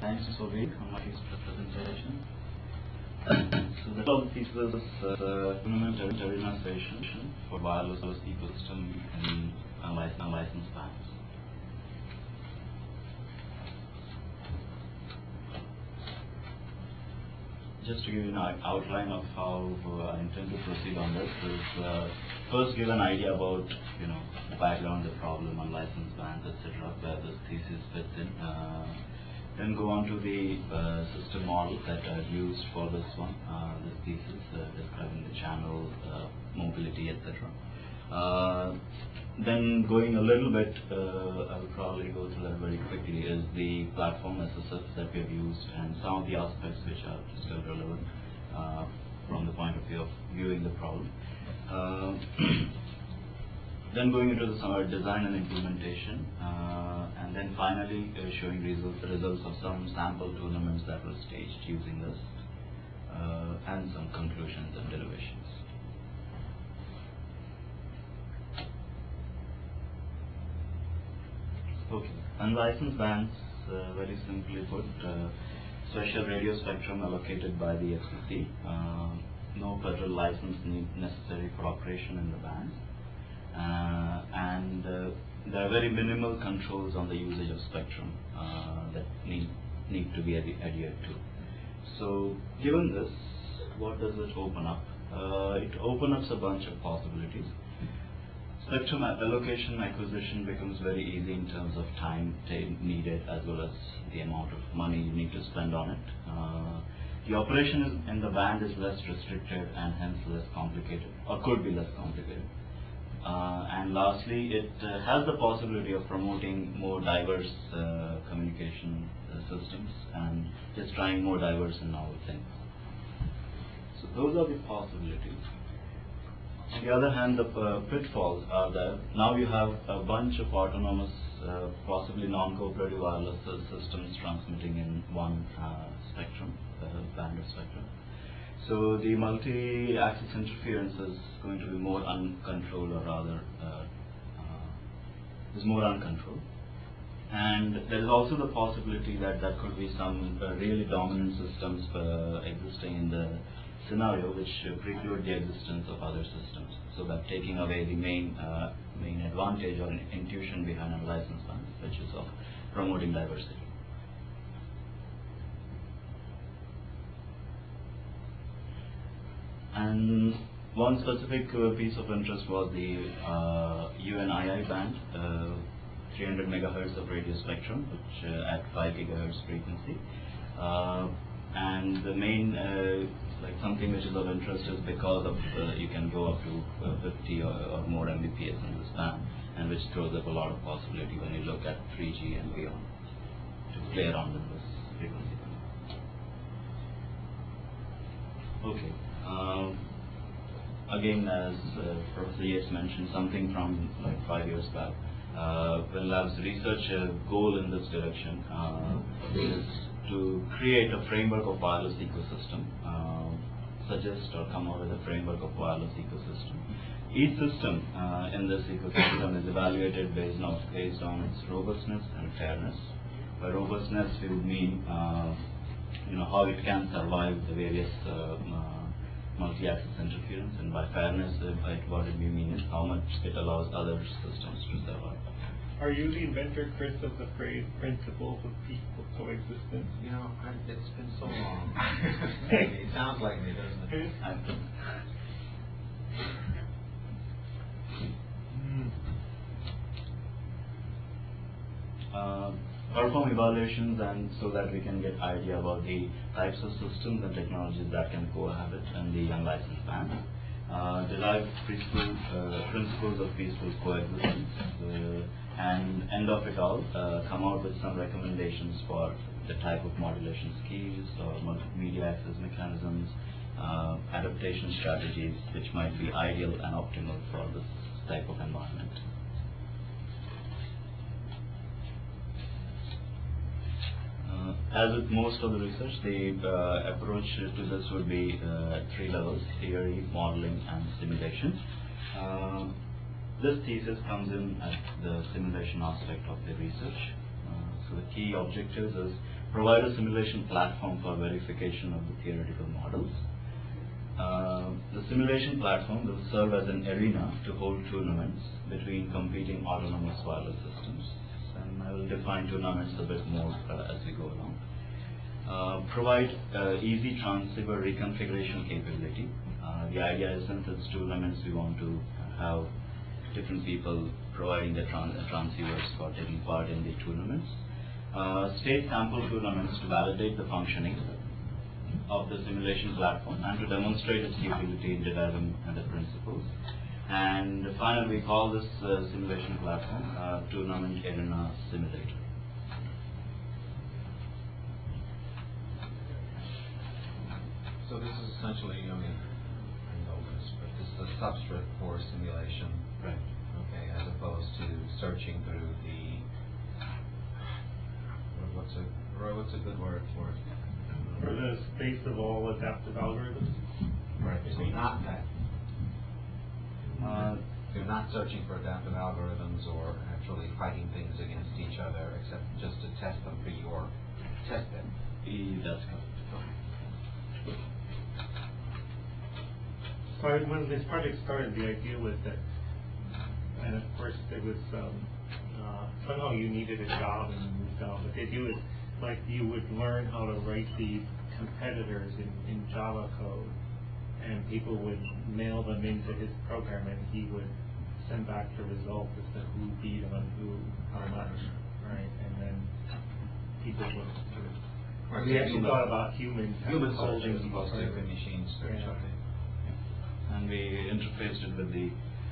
Thanks for being on my presentation. So the topic is tournament organization for wireless ecosystem in unlicensed bands. Just to give you an outline of how I intend to proceed on this is first give an idea about the background, the problem, unlicensed bands, etc., where this thesis fits in. Then go on to the system model that I've used for this one, this thesis, describing the channel, mobility, etc. Then going a little bit, I will probably go through that very quickly, is the platform SSF that we have used and some of the aspects which are still relevant from the point of view of viewing the problem. Then going into the design and implementation, and then finally showing results of some sample tournaments that were staged using this, and some conclusions and derivations. Okay, unlicensed bands, very simply put, special radio spectrum allocated by the FCC, no federal license necessary for operation in the bands, and there are very minimal controls on the usage of spectrum that need to be adhered to. So given this, what does it open up? It opens up a bunch of possibilities. Spectrum allocation acquisition becomes very easy in terms of time needed as well as the amount of money you need to spend on it. The operation in the band is less restricted and hence less complicated, or could be less complicated. And lastly, it has the possibility of promoting more diverse communication systems and just trying more diverse and novel things. So those are the possibilities. On the other hand, the pitfalls are that now you have a bunch of autonomous, possibly non-cooperative wireless systems transmitting in one spectrum, band of spectrum. So the multi-axis interference is going to be more uncontrolled, or rather is more uncontrolled. And there is also the possibility that there could be some really dominant systems existing in the scenario which preclude the existence of other systems. So that taking away the main advantage or intuition behind unlicensed bands, which is of promoting diversity. And one specific piece of interest was the UNII band, 300 megahertz of radio spectrum, which at 5 gigahertz frequency. And the main, something which is of interest is because of you can go up to 50 or more Mbps in this band, and which throws up a lot of possibility when you look at 3G and beyond to play around with this frequency. Okay. Again, as Professor Yates mentioned, something from 5 years back, when Lab's research goal in this direction is to create a framework of wireless ecosystem, suggest or come up with a framework of wireless ecosystem. Each system in this ecosystem is evaluated based on its robustness and fairness. By robustness, we would mean how it can survive the various multi-axis interference, and by fairness, what it means is how much it allows other systems to survive. Are you the inventor, Chris, of the phrase principles of peaceful coexistence? It's been so long. It sounds like me, doesn't it? Perform evaluations, and so that we can get idea about the types of systems and technologies that can cohabit in the unlicensed band. Derive principles of peaceful coexistence, and end of it all, come out with some recommendations for the type of modulation schemes or multimedia access mechanisms, adaptation strategies which might be ideal and optimal for this type of environment. As with most of the research, the approach to this would be at 3 levels: theory, modeling, and simulation. This thesis comes in at the simulation aspect of the research. So the key objectives is provide a simulation platform for verification of the theoretical models. The simulation platform will serve as an arena to hold tournaments between competing autonomous wireless systems, and I will define tournaments a bit more as we go along. Provide easy transceiver reconfiguration capability. The idea is, since it's tournaments, we want to have different people providing the transceivers for taking part in the tournaments. State sample tournaments to validate the functioning of the simulation platform and to demonstrate its utility in deriving the principles. And finally, we call this simulation platform Tournament Arena Simulator. So this is essentially, I know this, but this is a substrate for simulation. Right. Okay, as opposed to searching through the, what's a good word for it? For the space of all adaptive algorithms. Right. So not that. You're not searching for adaptive algorithms or actually fighting things against each other, except just to test them for your test bed. That's correct. So when this project started, the idea was that, and of course there was somehow you needed a job and you moved on, but the idea was like you would learn how to write these competitors in Java code, and people would mail them into his program, and he would send back the results as to who beat on who, how much, right? And then people would sort of, we actually thought about humans holding these machine search. Yeah. Okay. And we interfaced it with the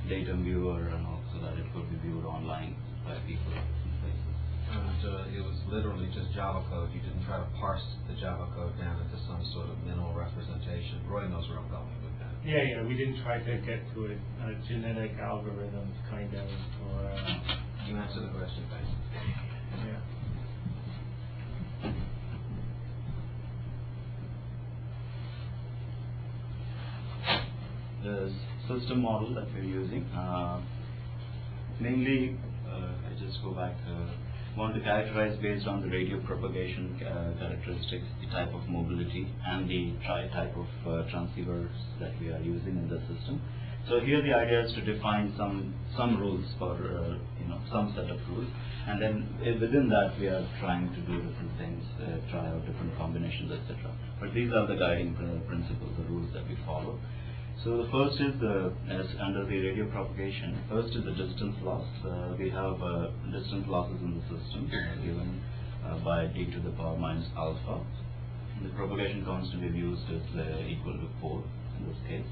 data viewer, and also that it could be viewed online by people in places. And it was literally just Java code. You didn't try to parse the Java code down into some sort of minimal representation. Roy knows where I'm going with that. Yeah, we didn't try to get to a genetic algorithm kind of, or You answered the question, thanks. yeah. The system model that we're using, mainly, I just go back, want to characterize based on the radio propagation characteristics, the type of mobility, and the type of transceivers that we are using in the system. So here the idea is to define some rules for some set of rules, and then within that we are trying to do different things, try out different combinations, etc. But these are the guiding principles, the rules that we follow. So the first is under the radio propagation. First is the distance loss. We have distance losses in the system given by d to the power minus alpha. The propagation constant we've used is equal to 4 in this case.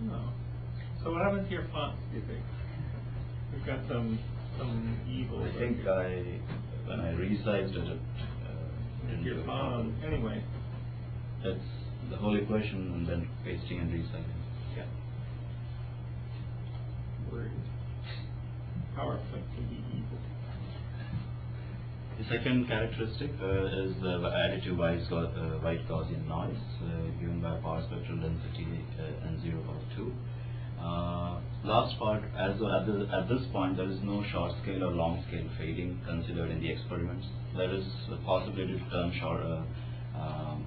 Oh. So what happened to your fonts, do you think? We've got some evil. I think when I resized it, your font, anyway. That's the whole equation, and then pasting and resizing. Yeah. Word. PowerPoint can be evil. The second characteristic is the additive white Gaussian noise given by power spectral density N0/2. Last part, at this point, there is no short scale or long scale fading considered in the experiments. There is a possibility to turn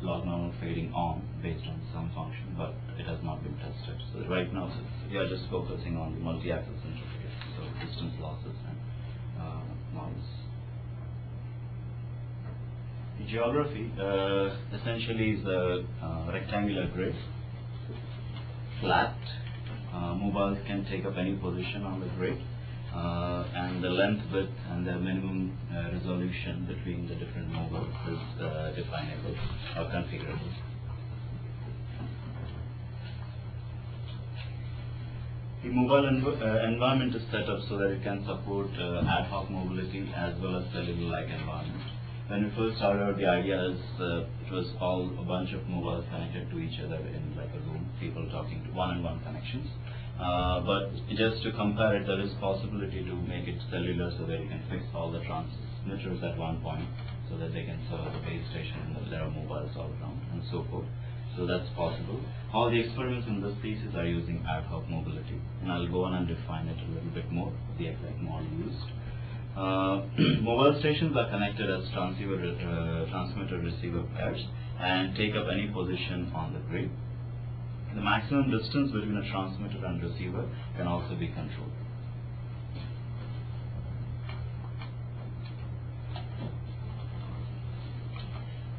log normal fading on based on some function, but it has not been tested. So right now, we are just focusing on the multi-axis interface, so distance losses and noise. The geography essentially is a rectangular grid, flat. Mobiles can take up any position on the grid, and the length, width, and the minimum resolution between the different mobiles is definable or configurable. The mobile environment is set up so that it can support ad hoc mobility as well as cellular-like environment. When we first started out, the idea is it was all a bunch of mobiles connected to each other in like a room, people talking to one-on-one connections. But just to compare it, there is possibility to make it cellular so that you can fix all the transmitters at one point so that they can serve the base station and there are mobiles all around and so forth. So that's possible. All the experiments in this thesis are using ad hoc mobility, and I'll go on and define it a little bit more, the exact model used. Mobile stations are connected as transmitter-receiver pairs and take up any position on the grid. The maximum distance between a transmitter and receiver can also be controlled.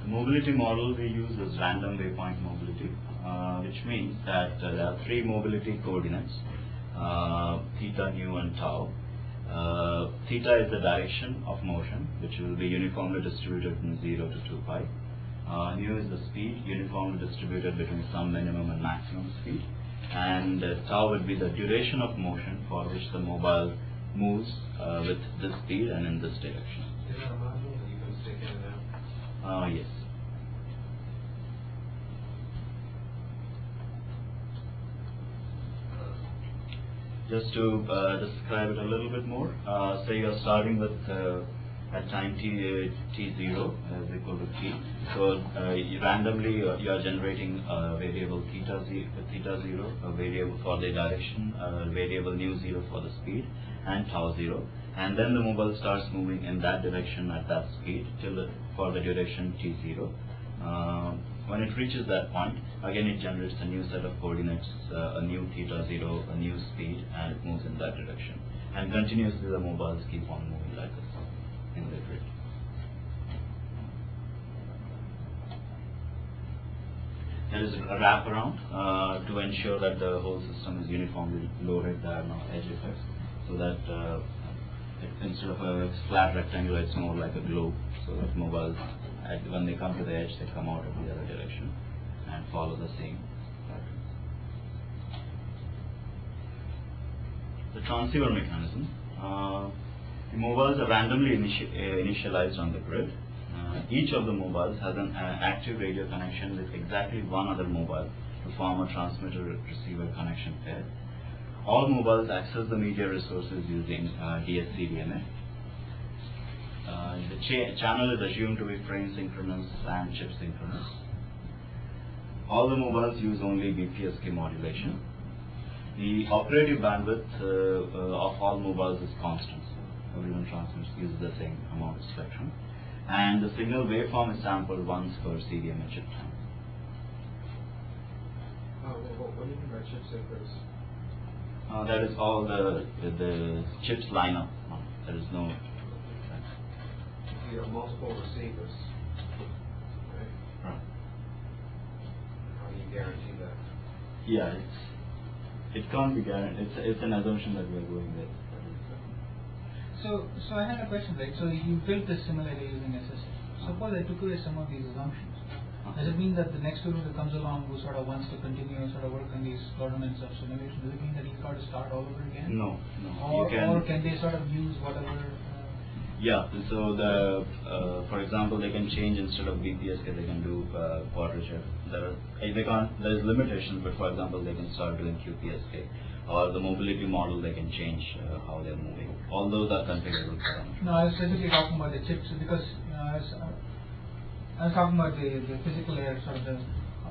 The mobility model we use is random waypoint mobility, which means that there are three mobility coordinates, theta, nu and tau. Theta is the direction of motion, which will be uniformly distributed from 0 to 2 pi. Nu is the speed, uniformly distributed between some minimum and maximum speed. And tau would be the duration of motion for which the mobile moves with this speed and in this direction. Is that a module that you can stick in and out? Yes. Just to describe it a little bit more, say you're starting with at time t0 is equal to t. So randomly you are generating a variable theta 0, a variable for the direction, a variable nu 0 for the speed, and tau 0. And then the mobile starts moving in that direction at that speed for the duration t0. When it reaches that point, again it generates a new set of coordinates, a new theta 0, a new speed, and it moves in that direction. And continuously the mobiles keep on moving like this in the grid. There is a wraparound to ensure that the whole system is uniformly loaded. There are no edge effects, so that instead of a flat rectangle, it's more like a globe, so that mobiles, when they come to the edge, they come out of the other direction and follow the same pattern. The transceiver mechanism. The mobiles are randomly initialized on the grid. Each of the mobiles has an active radio connection with exactly one other mobile to form a transmitter-receiver connection pair. All mobiles access the media resources using DSC-DMA. The channel is assumed to be frame synchronous and chip synchronous. All the mobiles use only BPSK modulation. The operative bandwidth of all mobiles is constant. Everyone uses the same amount of spectrum. And the signal waveform is sampled once per CDMA chip time. What do you mean by chip synchronous? That is all the chips line up. There is no. You have multiple receivers, right? Right. How do you guarantee that? Yeah, it can't be guaranteed. It's an assumption that we're going with. So I had a question, right? So you built this simulator using SSL. Suppose I took away some of these assumptions. Does it mean that the next student who comes along who sort of wants to continue sort of work on these tournaments of simulation, does it mean that he's got to start all over again? No. Or can they sort of use whatever? Yeah. So for example, they can change instead of BPSK, they can do quadrature. There's limitations, but for example, they can start doing QPSK. Or the mobility model, they can change how they're moving. All those are configurable parameters. No, I was specifically talking about the chips because I was talking about the physical layer, sort of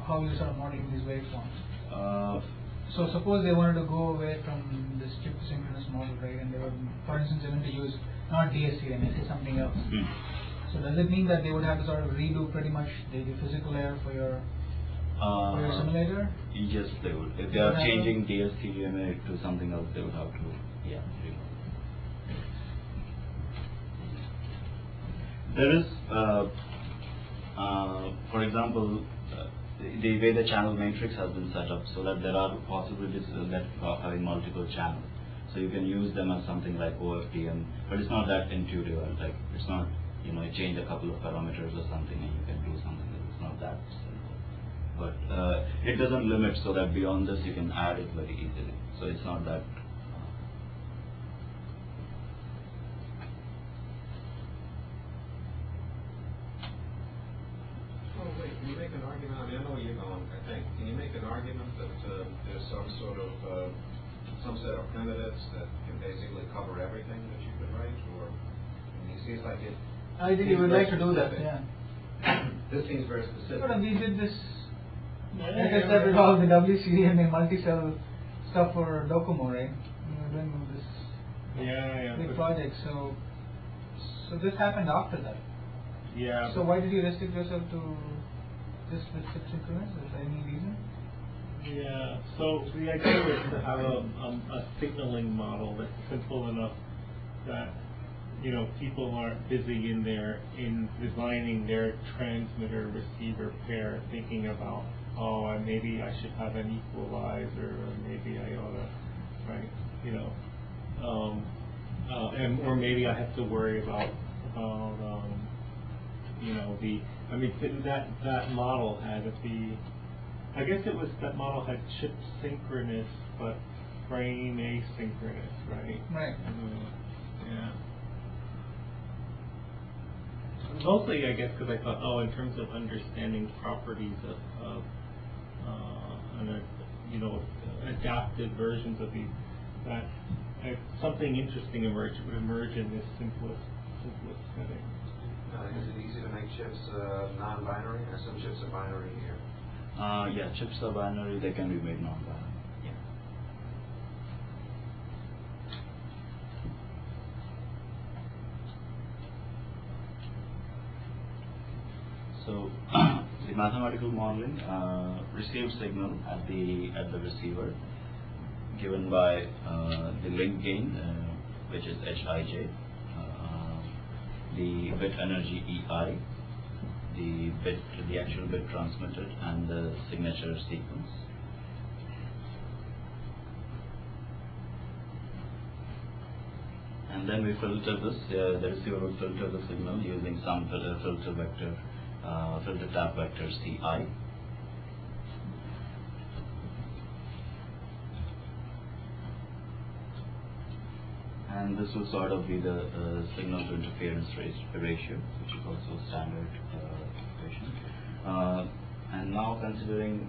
how you sort of modeling these waveforms. So suppose they wanted to go away from this chip synchronous model, right? And they were, for instance, they want to use not DSC and say something else. So does it mean that they would have to sort of redo pretty much the physical layer for your simulator? Yes, they would. If they are changing DSC-DMA to something else, they would have to, redo. There is, for example, the way the channel matrix has been set up, so that there are possibilities of having multiple channels. So you can use them as something like OFDM, but it's not that intuitive. Like it's not, you change a couple of parameters or something, and you can do something. It's not that simple. But it doesn't limit, so that beyond this you can add it very easily. So it's not that. Wait, can you make an argument? I mean, I know where you're going, I think. Can you make an argument that there's some sort of, some set of primitives that can basically cover everything that you could write? Or, it seems like it... I think you would like to do that, yeah. This seems very specific. But we did this Like I said, with all the WCD and the multi-cell stuff for Docomo, right? We were doing this big project, so this happened after that. Yeah. So why did you restrict yourself to just with chip synchronous? Is there any reason? Yeah. So the idea was to have a signaling model that's simple enough that people aren't busy in designing their transmitter receiver pair, thinking about, maybe I should have an equalizer, or maybe I ought to, right? Or maybe I have to worry about that model had to be. I guess that model had chip synchronous but frame asynchronous, right? Right. Yeah. Mostly, I guess, because I thought, in terms of understanding properties of adapted versions of these, that something interesting would emerge in this simplest setting. Is it easy to make chips non-binary? Or some chips are binary here? Yeah, chips are binary. They can be made non-binary. Yeah. So the mathematical modeling receives signal at the receiver, given by the link gain, which is Hij, the bit energy Ei, the actual bit transmitted, and the signature sequence. And then we filter this. The receiver will filter the signal using some filter vector, filter tap vector Ci. And this will sort of be the signal to interference ratio, which is also a standard equation. And now considering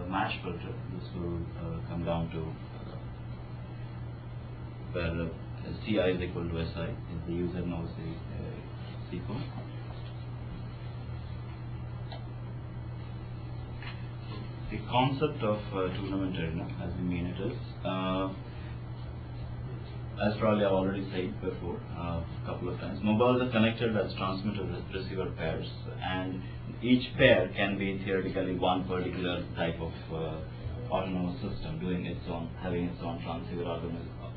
match filter, this will come down to where Ci is equal to Si, if the user knows the sequence. The concept of tournament arena, as we mean it is, as probably I've already said before a couple of times, mobiles are connected as transmitter-receiver pairs, and each pair can be theoretically one particular type of autonomous system, having its own transceiver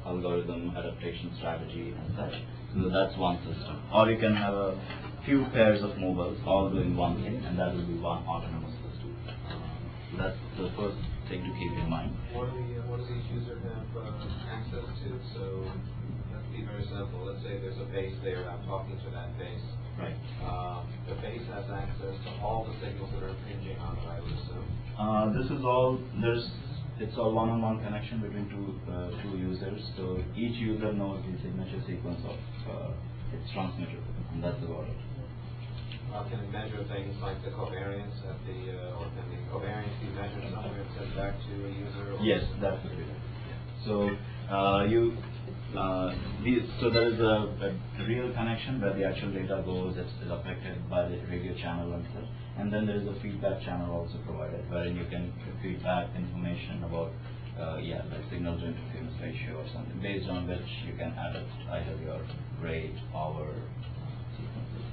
algorithm, adaptation strategy, and such. So that's one system. Or you can have a few pairs of mobiles all doing one thing, and that will be one autonomous system. So that's the first thing to keep in mind. What does each user have access to? So let's be very simple. Let's say there's a base there, I'm talking to that base. Right. The base has access to all the signals that are impinging on it, I would assume. This is all, it's a one-on-one connection between two users. So each user knows the signature sequence of its transmitter, and that's about it. Can it measure things like the covariance or can the covariance be measured somewhere and sent back to a user? Yes, that could be it. So so there is a real connection where the actual data goes, is affected by the radio channel and such. And then there is a feedback channel also provided, wherein you can feed back information about like signal to interference ratio or something, based on which you can adapt either your rate, power, sequences.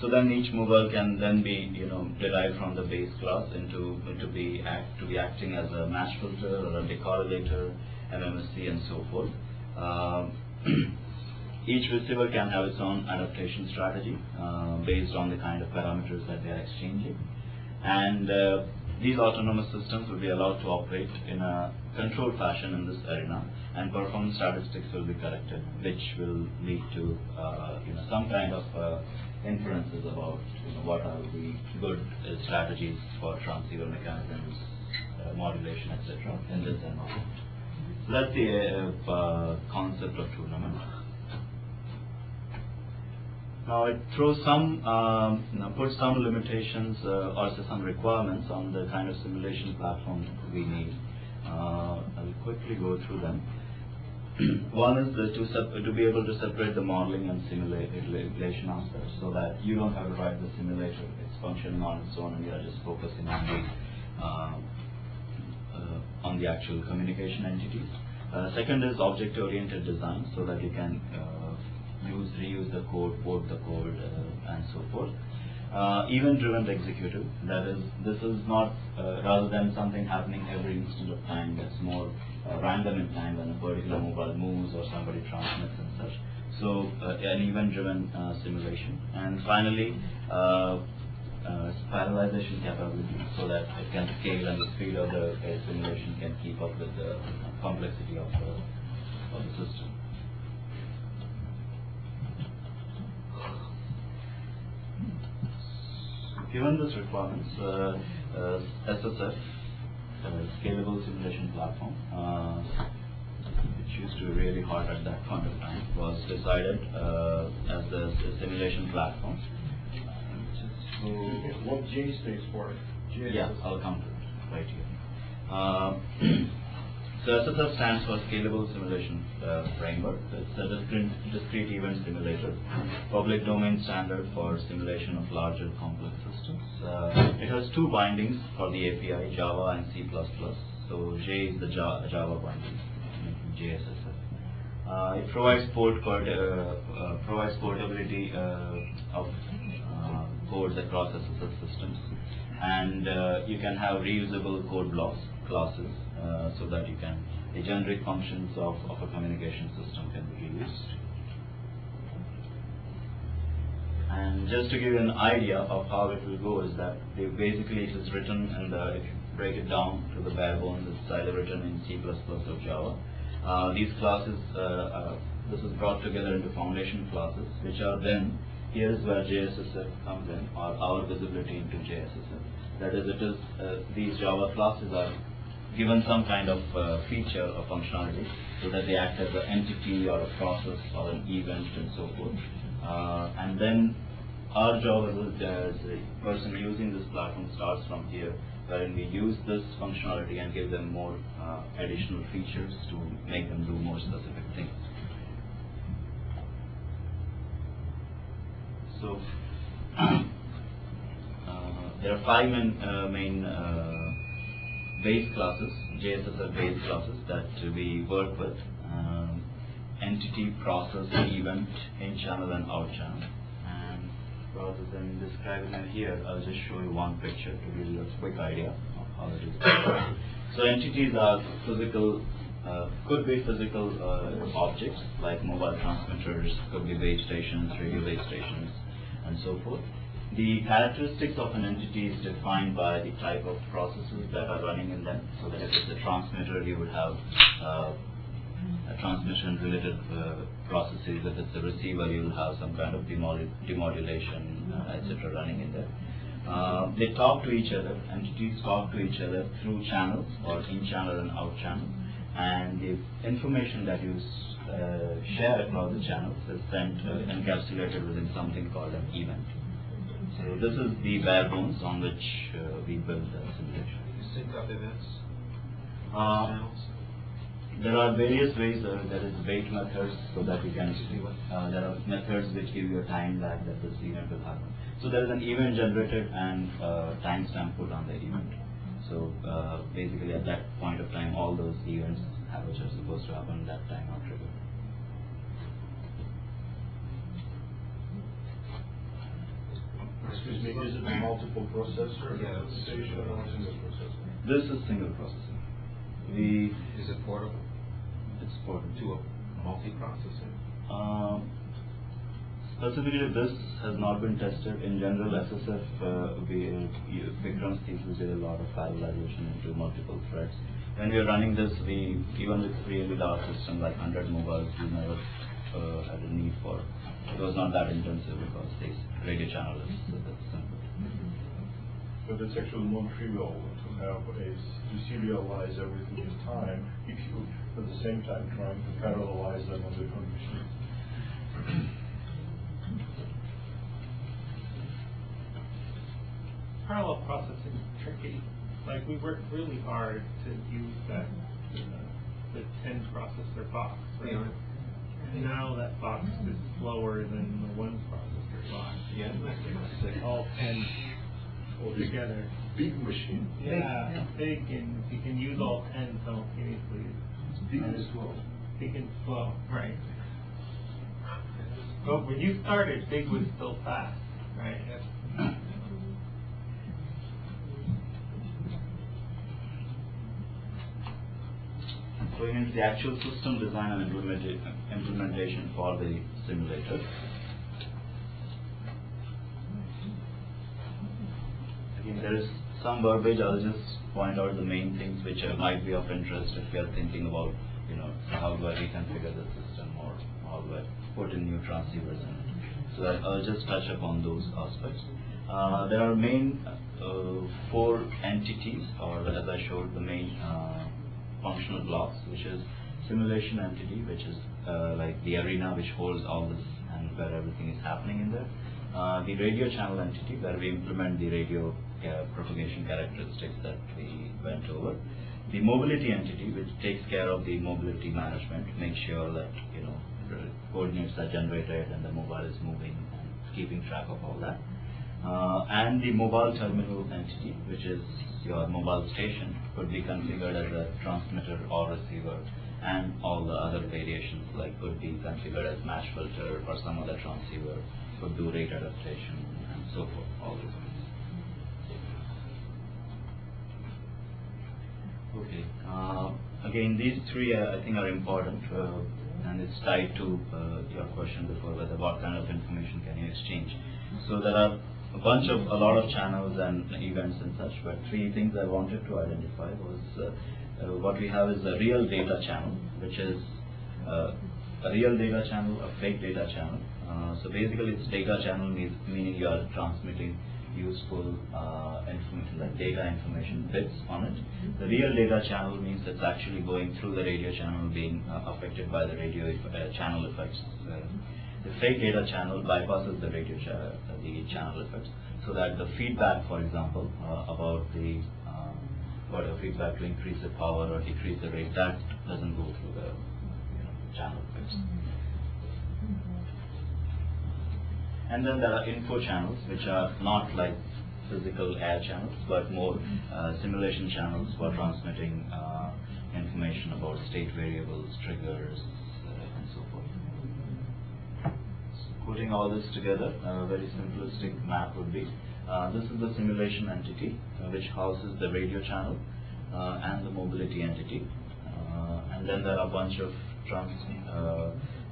So then each mobile can then be derived from the base class to be acting as a match filter or a decorrelator, MMSC, and so forth. Each receiver can have its own adaptation strategy based on the kind of parameters that they are exchanging, and these autonomous systems will be allowed to operate in a controlled fashion in this arena, and performance statistics will be collected, which will lead to some kind of inferences about what are the good strategies for transceiver mechanisms, modulation, etc. in this environment. So that's the concept of tournament. Now it throws puts some limitations or some requirements on the kind of simulation platform we need. I'll quickly go through them. One is to be able to separate the modeling and simulation aspects, so that you don't have to write the simulator; it's functioning on its own, and you are just focusing on the actual communication entities. Second is object-oriented design, so that you can reuse the code, port the code, and so forth. Event-driven executive, that is, this is not rather than something happening every instant of time, that's more random in time when a particular mobile moves or somebody transmits and such. So an event-driven simulation. And finally, parallelization capability, so that it can scale and the speed of the simulation can keep up with the complexity of the system. Given these requirements, SSF, Scalable Simulation Platform, which used to be really hard at that point of time, was decided as the simulation platform. What J stands for? Yeah, I'll come to it right here. So SSF stands for Scalable Simulation Framework. It's a discrete event simulator, public domain standard for simulation of larger complex systems. It has two bindings for the API, Java and C++. So J is the Java binding, JSSF. It provides portability of codes across SSF systems, and you can have reusable code blocks, classes, so that the generic functions of a communication system can be reused. And just to give you an idea of how it will go is that basically it is written, and if you break it down to the bare bones, it's either written in C++ or Java. These classes, this is brought together into foundation classes, which are then, here is where JSSF comes in, or our visibility into JSSF. That is, these Java classes are given some kind of feature or functionality, so that they act as an entity or a process or an event and so forth. And then our job as a person using this platform starts from here, wherein we use this functionality and give them more additional features to make them do more specific things. So there are five main base classes, JSSF base classes that we work with: entity, process, event, in-channel and out-channel. And rather than describing it here, I'll just show you one picture to give you a quick idea of how it is. So entities are physical, could be physical objects like mobile transmitters, could be base stations, radio base stations, and so forth. The characteristics of an entity is defined by the type of processes that are running in them. So that if it's a transmitter, you would have a transmission-related processes. If it's a receiver, you will have some kind of demodulation, etc. running in there. They talk to each other. Entities talk to each other through channels, or in-channel and out-channel. And the information that you share across the channels is sent encapsulated within something called an event. So this is the bare bones on which we build the simulation. You sync up events? Channels? There are various ways. There is wait methods, so that you can. There are methods which give you a time lag that this event will happen. So there is an event generated and timestamp put on the event. So basically, at that point of time, all those events which are supposed to happen that time are triggered. Excuse me, is it a multiple processor? Yeah. Station or single processor? This is single processing. Is it portable It's portable to a multiprocessor? Specifically, this has not been tested. In general, SSF, Vikram's thesis did a lot of parallelization into multiple threads. When we are running this, even with really large system like 100 mobiles, we never had a need for. It was not that intensive because this radio channel is simple. But it's actually non-trivial to have to serialize everything in time if you at the same time trying to parallelize them on different machines. Parallel processing is tricky. Like, we worked really hard to use that, the 10 processor box, right? Yeah. Now that box is slower than the 1 processor box. Yeah, Like all 10 together. Big machine. Yeah, it's big, and you can use all 10 simultaneously. It's big and slow. Big and slow, right. But when you started, big was still fast, right? Going into the actual system design and implementation for the simulator. Again, there is some verbiage. I'll just point out the main things which might be of interest if we are thinking about, how do I reconfigure the system, or how do I put in new transceivers in it. So I'll just touch upon those aspects. There are main 4 entities, or as I showed, the main functional blocks, which is simulation entity, which is like the arena which holds all this and where everything is happening in there. The radio channel entity, where we implement the radio propagation characteristics that we went over. The mobility entity, which takes care of the mobility management, makes sure that the coordinates are generated and the mobile is moving and keeping track of all that. And the mobile terminal entity, which is your mobile station, could be configured as a transmitter or receiver, and all the other variations, like could be configured as match filter or some other transceiver, could do rate adaptation and so forth, all these things. Okay. Again, these 3 I think are important, and it's tied to your question before, whether what kind of information can you exchange. So there are a lot of channels and events and such, but 3 things I wanted to identify was what we have is a real data channel, which is a real data channel, a fake data channel. So basically, it's data channel meaning you are transmitting useful information, like data information bits on it. The real data channel means it's actually going through the radio channel, being affected by the radio channel effects. The fake data channel bypasses the radio channel effects, so that the feedback, for example, about the whatever feedback to increase the power or decrease the rate, that doesn't go through the channel effects. And then there are info channels, which are not like physical air channels, but more simulation channels for transmitting information about state variables, triggers, and so forth. So putting all this together, a very simplistic map would be, this is the simulation entity, which houses the radio channel and the mobility entity. And then there are a bunch of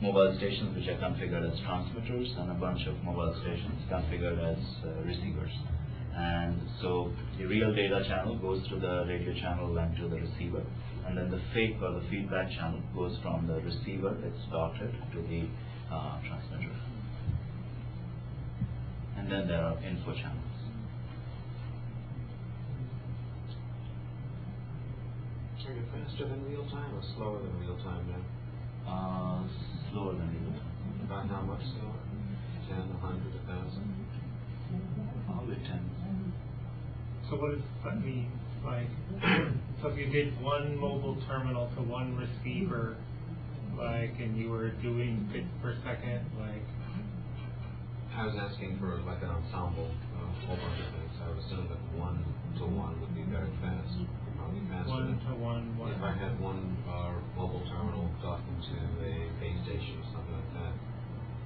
mobile stations which are configured as transmitters, and a bunch of mobile stations configured as receivers. And so the real data channel goes through the radio channel and to the receiver, and then the fake or the feedback channel goes from the receiver, it's dotted, to the transmitter. And then there are info channels. Are you faster than real time or slower than real time now? Slower than real time. About how much slower? 10, 100, 1,000? Probably 10. So what does that mean? Like, so if you did one mobile terminal to one receiver, like, and you were doing bits per second, like. I was asking for like an ensemble, a whole bunch of things. I would assume that 1-to-1 would be very fast. Probably faster. 1-to-1. If I had one mobile terminal talking to a base station or something like that,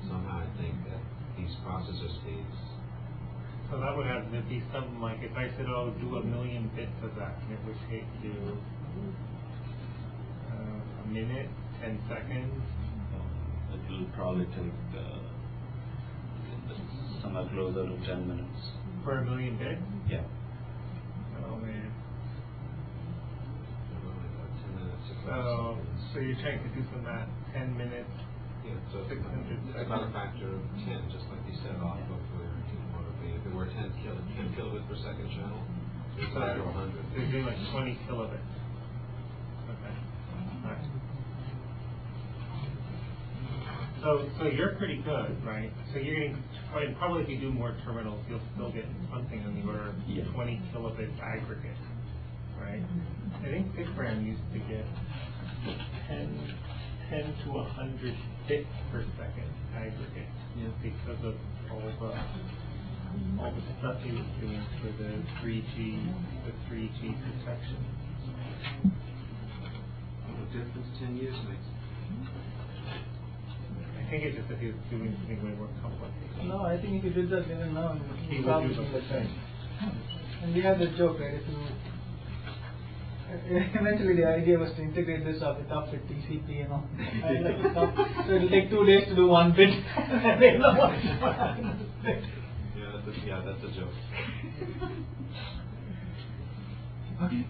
somehow I think that these processor speeds. So that would have to be something like, if I said, oh, do 1 million bits of that, and it would take you a minute, 10 seconds. It will probably take somewhere closer to 10 minutes. For 1 million bits? Yeah. Oh man. About 10 minutes. So you're trying to do some math, 10 minutes. Yeah, so 600 it's about a factor of 10, just like you said, off of where you want to be. If it were 10 kilobit per second channel, it's a factor of 100. So you're doing like 20 kilobits. Okay. Alright. So you're pretty good, right? So you're getting, probably if you do more terminals, you'll still get something on the order of 20 kilobits aggregate, right? I think Biggram used to get 10 to 100 bits per second aggregate, because of all the stuff he was doing for the 3G protection. The difference 10 years makes. I think it's just that he was doing something way more complicated. No, I think if you did that even now, He would do the same. And we had this joke, right? If you eventually the idea was to integrate this up with TCP and all. And like stuff. So it'll take 2 days to do 1 bit. Yeah, that's a joke. Okay.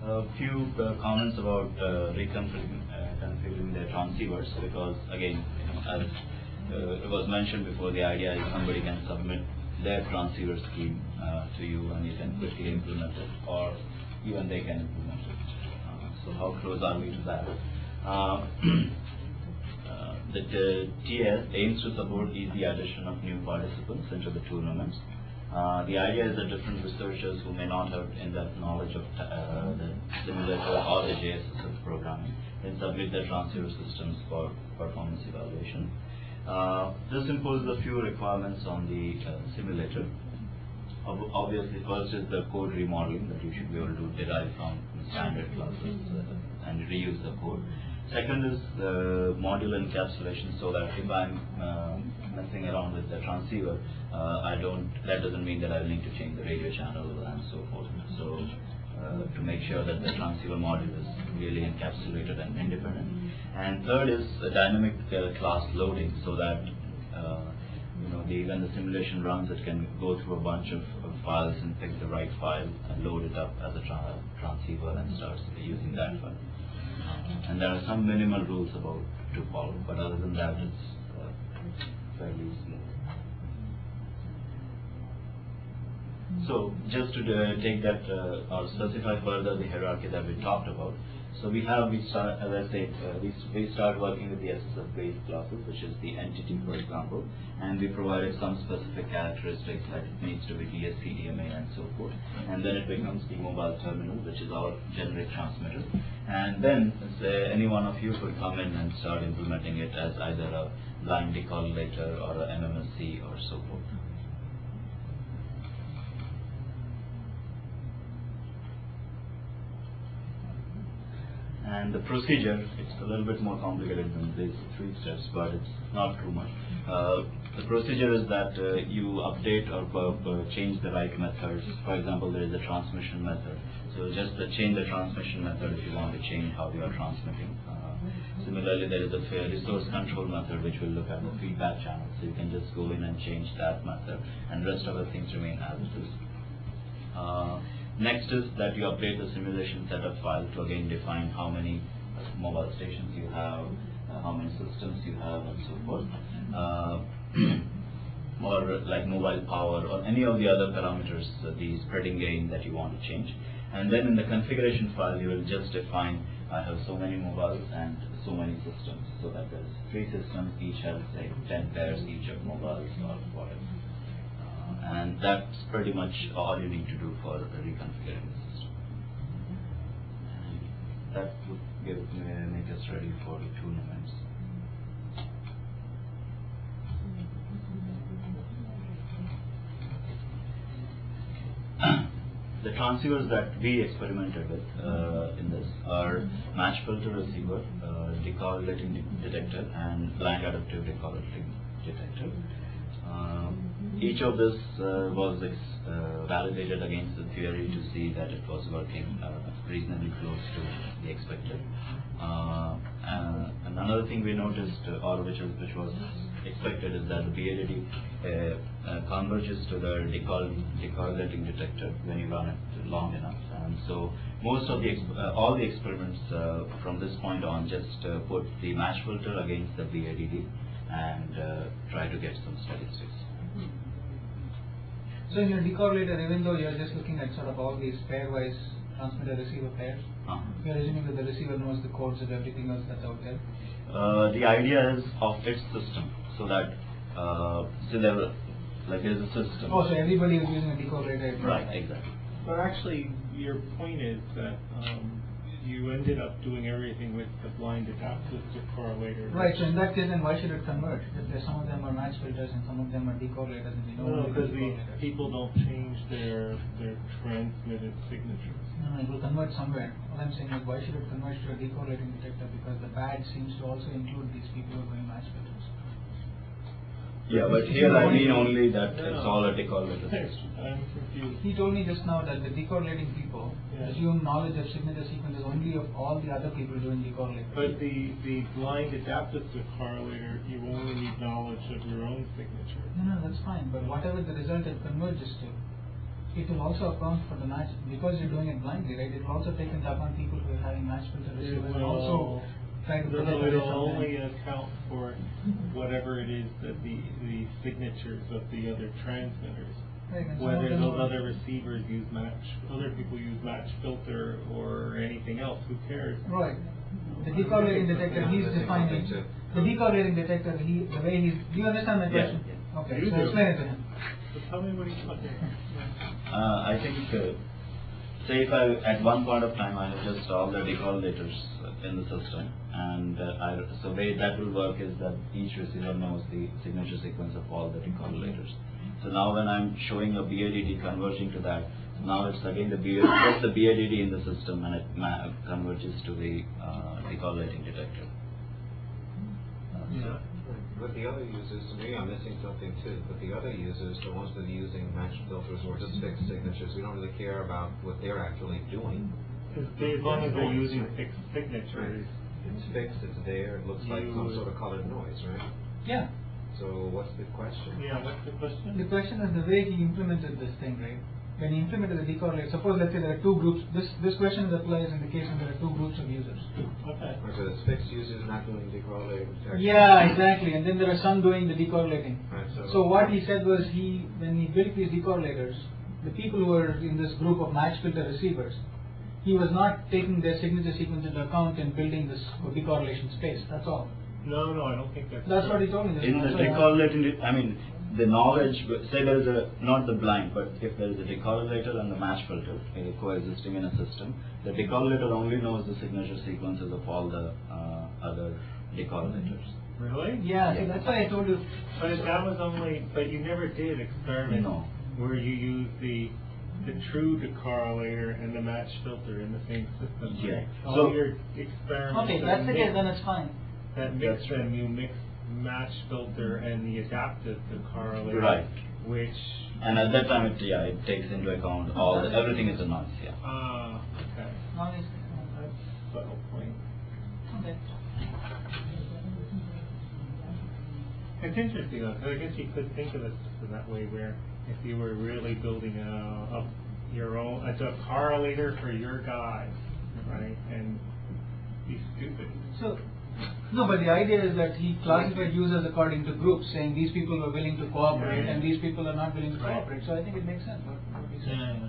A few comments about configuring the transceivers, because again, as it was mentioned before, the idea is somebody can submit their transceiver scheme to you and you can quickly implement it, or even they can implement it. So how close are we to that? The TS aims to support easy addition of new participants into the tournaments. The idea is that different researchers who may not have in-depth knowledge of the simulator or the JSSF programming can submit their transceiver systems for performance evaluation. This imposes a few requirements on the simulator. Obviously, first is the code remodeling that you should be able to derive from standard classes and reuse the code. Second is the module encapsulation, so that if I'm messing around with the transceiver, that doesn't mean that I will need to change the radio channel and so forth. So to make sure that the transceiver module is really encapsulated and independent. And third is the dynamic class loading, so that when the simulation runs, it can go through a bunch of files and pick the right file and load it up as a transceiver and starts using that file. And there are some minimal rules about to follow, but other than that, it's fairly smooth. So just to take that or specify further the hierarchy that we talked about. So we start, as I said, we start working with the SSF-based classes, which is the entity, for example, and we provided some specific characteristics that it needs to be DSC, DMA, and so forth. And then it becomes the mobile terminal, which is our generic transmitter. And then any one of you could come in and start implementing it as either a blind decorrelator or a MMSC or so forth. And the procedure, it's a little bit more complicated than these 3 steps, but it's not too much. The procedure is that you update or change the right methods. For example, there is a transmission method. So just change the transmission method if you want to change how you are transmitting. Similarly, there is a resource control method which will look at the feedback channel. So you can just go in and change that method, and rest of the things remain as it is. Next is that you update the simulation setup file to again define how many mobile stations you have, how many systems you have, and so forth, or like mobile power or any of the other parameters, the spreading gain that you want to change. And then in the configuration file, you will just define I have so many mobiles and so many systems, so that there's 3 systems, each has say 10 pairs each of mobiles or whatever. And that's pretty much all you need to do for reconfiguring the system. And that would make us ready for the tournaments. The transceivers that we experimented with in this are match filter receiver, decorrelating detector, and blind adaptive decorrelating detector. Each of this was validated against the theory to see that it was working reasonably close to the expected. And another thing we noticed, or which was expected, is that the BADD converges to the decorrelating detector when you run it long enough. And so most of all the experiments from this point on just put the match filter against the BADD and try to get some statistics. So in your decorrelator, even though you are just looking at sort of all these pairwise transmitter-receiver pairs, you are assuming that the receiver knows the codes of everything else that's out there? The idea is of its system, so that there's a system. Oh, so everybody is using a decorrelator. Right, exactly. But actually, your point is that you ended up doing everything with the blind adaptive correlator. Right, so in that case, then why should it converge? If there's some of them are match filters and some of them are decorrelators, and we know No, because the people don't change their transmitted signatures. No, it will converge somewhere. All I'm saying is, why should it converge to a decorrelating detector? Because the badge seems to also include these people who are doing match filters. Yeah, but here I mean only that it's all a decorrelator. I'm confused. He told me just now that the decorrelating people assume knowledge of signature sequences only of all the other people doing decorrelating. But the blind adaptive correlator, you only need knowledge of your own signature. No, that's fine. But whatever the result it converges to, it will also account for the match, because you're doing it blindly, right? It will also take into account people who are having match filter receivers and also try to protect it will from only them. account for whatever it is that the signatures of the other transmitters. Right, and some Whether of them those are- other receivers use other people use match filter or anything else, who cares? Right. The decorrelating detector, he's defining. The decorrelating detector, the way he's. Do you understand my question? Yeah. Okay, You so do. explain it to him. So tell me what he's talking about. I think, say if at one point of time I have just all the decorrelators in the system, and so the way that will work is that each receiver knows the signature sequence of all the decorrelators. So now when I'm showing a BADD converging to that, now it's again the BADD in the system, and it converges to the decorrelating detector. Yeah. But the other users, to me, I'm missing something too. But the other users, the ones that are using match filters or just fixed signatures, we don't really care about what they're actually doing. As long as they're using fixed signatures. It's fixed, it's there, it looks like some sort of colored noise, right? Yeah. So what's the question? Yeah, what's the question? The question is the way he implemented this thing, right? When he implemented the decorrelator, suppose let's say there are two groups. This question applies in the case when there are two groups of users. Okay. So it's fixed users not doing decorrelated detection. Yeah, exactly. And then there are some doing the decorrelating. Right, So what he said was when he built these decorrelators, the people who were in this group of match filter receivers, he was not taking their signature sequence into account and building this decorrelation space. That's all. No, I don't think that's That's true. what he told me. In the decorrelating, I mean, the knowledge, say there is not the blind, but if there is a decorrelator and the match filter coexisting in a system, the decorrelator only knows the signature sequences of all the other decorrelators. Really? Yeah, so that's why I told you. But but you never did experiment No. where you use the true decorrelator and the match filter in the same system. Yeah. Right? So- All your experiments. Okay, that's the case, then it's fine. That mix them, you mix match filter and the adaptive decorrelator. Right. Which. And at that time, it takes into account everything is a noise. Yeah. Okay. Obviously. That's a subtle point. Okay. It's interesting though, because I guess you could think of the system that way, where if you were really building your own a correlator for your guys, right, and be stupid. So, no, but the idea is that he classified users according to groups, saying these people are willing to cooperate and these people are not willing to cooperate. So I think it makes sense. What he said. Yeah.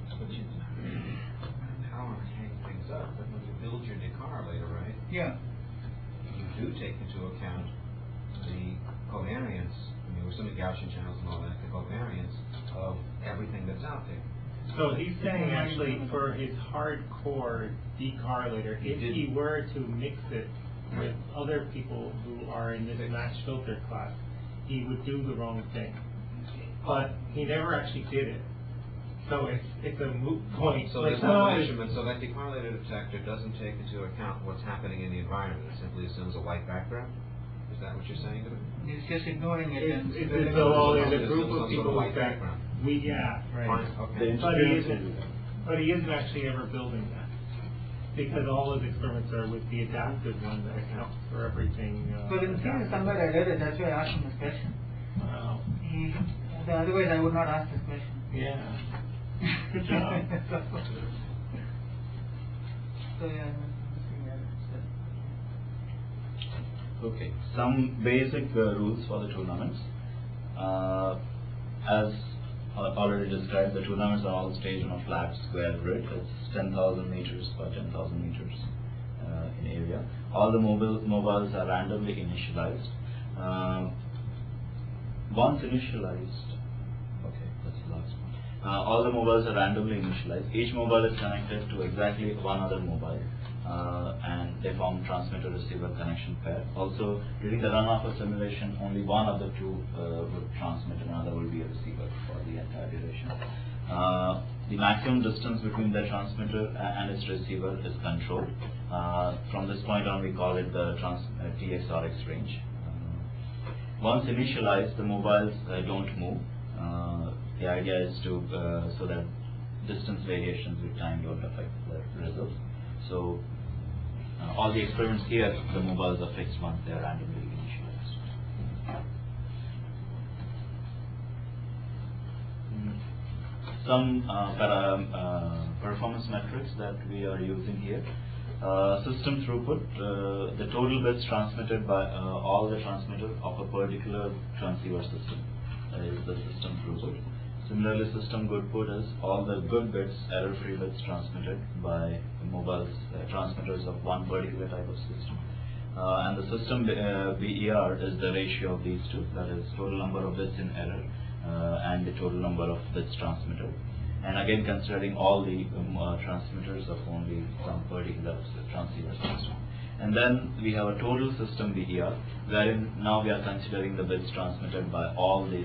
But how to hang things up, but when you build your decorrelator, right, Yeah. you do take into account the covariance, we're assuming Gaussian channels and all that, the covariance of everything that's out there. So he's saying actually for his hardcore decorrelator, if he were to mix it with other people who are in this match filter class, he would do the wrong thing. But he never actually did it. So it's a moot point. So there's no measurement, so that decorrelated detector doesn't take into account what's happening in the environment, it simply assumes a white background? Is that what you're saying to me? He's just ignoring it. It's and- as though there's a group of Some sort people of white who say, background. right. Fine, okay. But he isn't actually ever building that. Because all his experiments are with the adaptive one that accounts for everything. But in Thesis somewhere I read it, that's why I asked him this question. Wow. Otherwise I would not ask this question. Yeah. Good job. So yeah. Okay, some basic rules for the tournaments. As already described, the tournaments are all staged on a flat square grid. It's 10,000 meters by 10,000 meters in area. All the mobiles are randomly initialized. Once initialized, okay, that's the last one. all the mobiles are randomly initialized. Each mobile is connected to exactly one other mobile, and they form transmitter-receiver connection pair. Also, during the run of a simulation, only one of the two would transmit, and another will be a receiver for the entire duration. The maximum distance between the transmitter and its receiver is controlled. From this point on, we call it the TX-RX range. Once initialized, the mobiles don't move. The idea is to so that distance variations with time don't affect the results. So all the experiments here, the mobiles are fixed once they are randomly initialized. Some performance metrics that we are using here. System throughput, the total bits transmitted by all the transmitter of a particular transceiver system is the system throughput. Similarly, system goodput is all the good bits, error-free bits transmitted by mobiles, transmitters of one particular type of system. And the system BER is the ratio of these two, that is total number of bits in error and the total number of bits transmitted. And again, considering all the transmitters of only some particular transceiver system. And then we have a total system BER, wherein now we are considering the bits transmitted by all the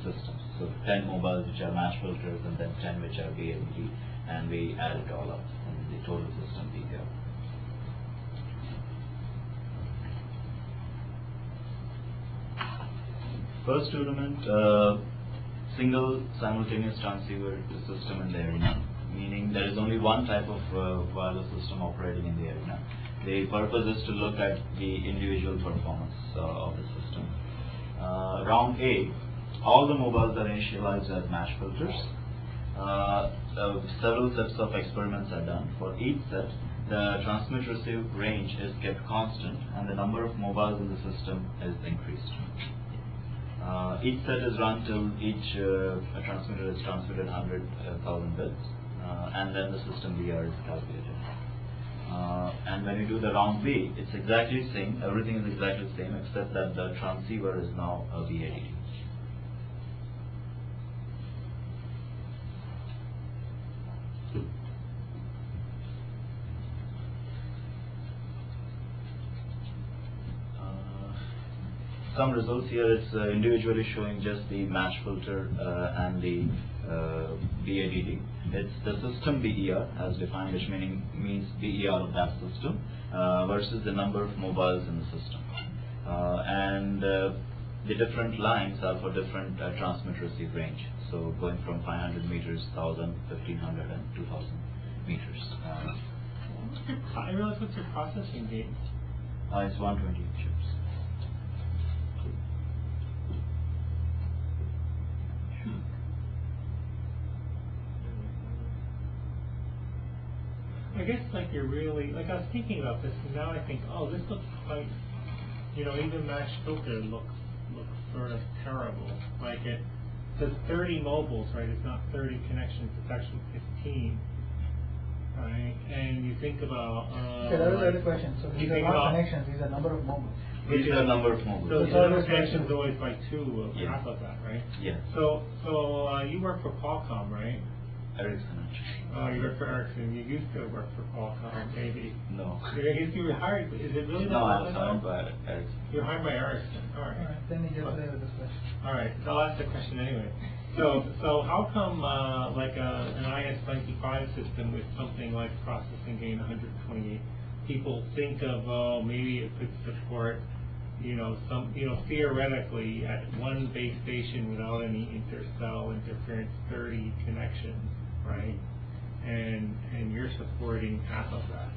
systems. So 10 mobiles which are match filters, and then 10 which are BADD, and we add it all up in the total system BER. First element, single simultaneous transceiver system in the arena, meaning there is only one type of wireless system operating in the arena. The purpose is to look at the individual performance of the system. Round A, all the mobiles are initialized as match filters. Several sets of experiments are done. For each set, the transmit-receive range is kept constant, and the number of mobiles in the system is increased. Each set is run till each transmitter is transmitted 100,000 bits, and then the system BER is calculated. And when you do the round B, it's exactly the same. Everything is exactly the same, except that the transceiver is now a BADD. Some results here, it's individually showing just the match filter and the BADD. It's the system BER as defined, which means BER of that system versus the number of mobiles in the system. And the different lines are for different transmit-receive range. So going from 500 meters, 1,000, 1,500, and 2,000 meters. I realize what's your processing gate? It's 120 chips. I guess like you're really, like I was thinking about this, and now I think, oh, this looks quite, even match filter looks sort of terrible. Like it says 30 mobiles, right? It's not 30 connections, it's actually 15, right? And you think about... okay, that was the other question. So these are not connections, these are number of mobiles. These are number of mobiles. So the number of connections is always by two, Yeah. half of that, right? Yeah. So you work for Qualcomm, right? Ericsson, actually. Oh, you work for Ericsson. You used to work for Qualcomm, maybe. No. I guess you were hired. Is it really No, I was Qualcomm? hired by Ericsson. You're hired by Ericsson. All right. Alright, then you just play with this question. All right. So I'll ask the question anyway. So how come like an IS-95 system with something like processing gain 128, people think of maybe it could support theoretically at one base station without any intercell interference 30 connections, right? And you're supporting half of that.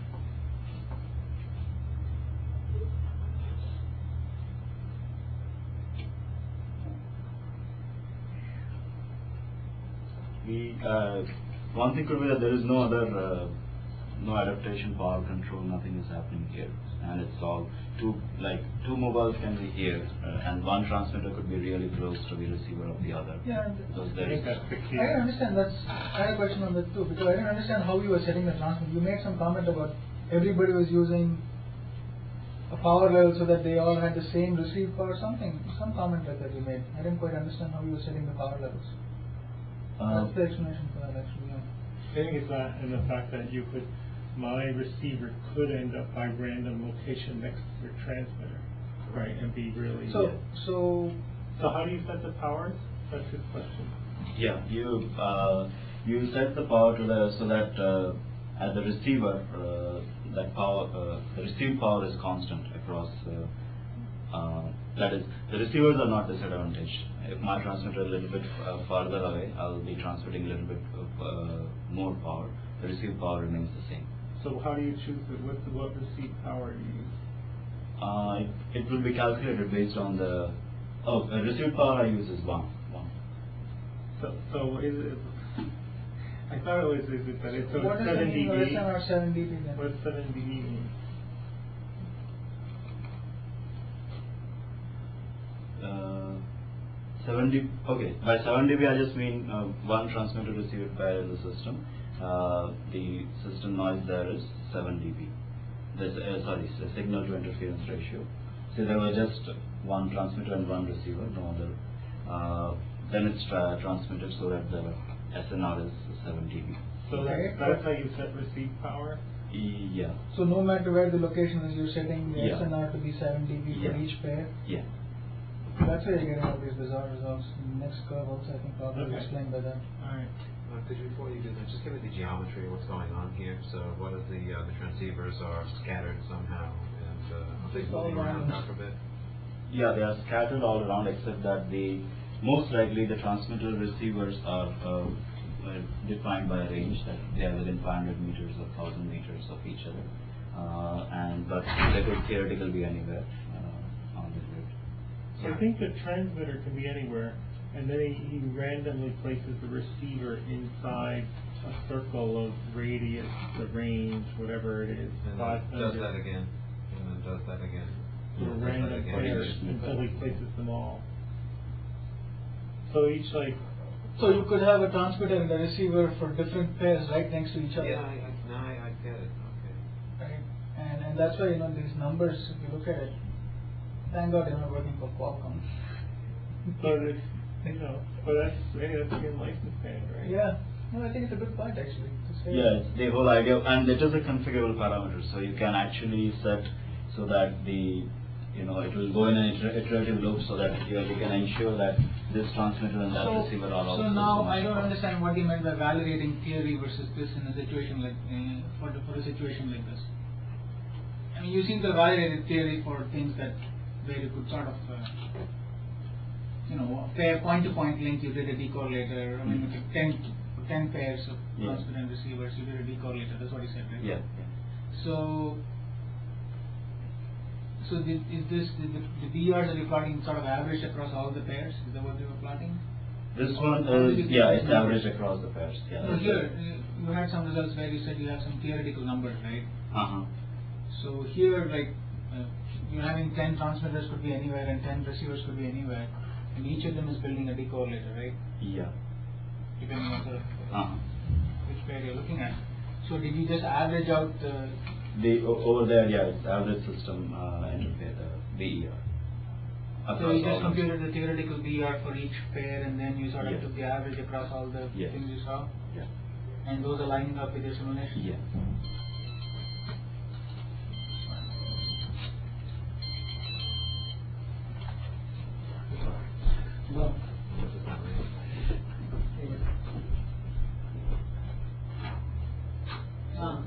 One thing could be that there is no other no adaptation, power control, nothing is happening here, and it's all two mobiles can be here, and one transmitter could be really close to the receiver of the other. Yeah, because I there is. think that's the key. I don't understand. I had a question on that too, because I didn't understand how you were setting the transmitter. You made some comment about everybody was using a power level so that they all had the same receive power, some comment like that you made. I didn't quite understand how you were setting the power levels. That's the explanation for that actually, yeah. I think it's that and the fact that my receiver could end up by random location next to your transmitter, right, and be really... So how do you set the powers? That's his question. Yeah, you set the power to so that at the receiver, that power, the received power is constant across. That is, the receivers are not disadvantaged. If my transmitter is a little bit farther away, I'll be transmitting a little bit of more power. The received power remains the same. So how do you choose what received power you use? It will be calculated based on the received power I use is 1. So is it? I thought it was that it's what does 7 it mean, dB. SN or 7 dB then? What does 7 dB mean? Okay, by 7 dB I just mean one transmitter receiver pair in the system. The system noise there is 7 dB. The signal to interference ratio. So there was just one transmitter and one receiver, no other. Then it's transmitted so that the SNR is 7 dB. So that's how you set receive power? Yeah. So no matter where the location is, you're setting the Yeah. SNR to be 7 dB for Yeah. each pair? Yeah. That's why you're getting all these bizarre results. The next curve also, I think, probably Okay. explained by that. Alright. Could you, before you do that, just give me the geometry of what's going on here? So what are the transceivers are scattered somehow, and are they Just all moving around around. a bit? Yeah, they are scattered all around, except that most likely the transmitter receivers are defined by a range that they are within 500 meters or 1000 meters of each other, but they could theoretically be anywhere on the grid. So I think the transmitter can be anywhere, and then he randomly places the receiver inside a circle of radius, the range, whatever it is. And then does that again, and then does that again. So Does that random again. pairs until he places them all. So each So you could have a transmitter and a receiver for different pairs right next to each other. Yeah, I get it. Okay. Right? And that's why, these numbers, if you look at it, thank God they're not working for Qualcomm. but it's, but that's your license band, right? Yeah. No, I think it's a good point actually. To say Yeah, it's the whole idea, and it is a configurable parameter, so you can actually set so that it will go in an iterative loop so that you can ensure that this transmitter and that receiver are also. So now I don't understand what you meant by validating theory versus this in a situation like for a situation like this. I mean, you seem to have validated theory for things where you could sort of pair point-to-point link. You did a decorrelator. I mean, with 10 pairs of transmitter and receivers, you did a decorrelator. That's what you said, right? Yeah. So is this the BRs that you're plotting sort of average across all the pairs? Is that what you were plotting? This one is it's average across the pairs. Yeah. So here you had some results where you said you have some theoretical numbers, right? So here, you're having 10 transmitters could be anywhere and 10 receivers could be anywhere, and each of them is building a decorrelator, right? Yeah. Depending on sort of which pair you're looking at. So did you just average out over there? Yeah, it's average system interface, BER. So you just computed the theoretical BR for each pair, and then you sort of took the average across all the things you saw? Yeah. And those are lining up with your simulation? Yeah. Well, What does that mean?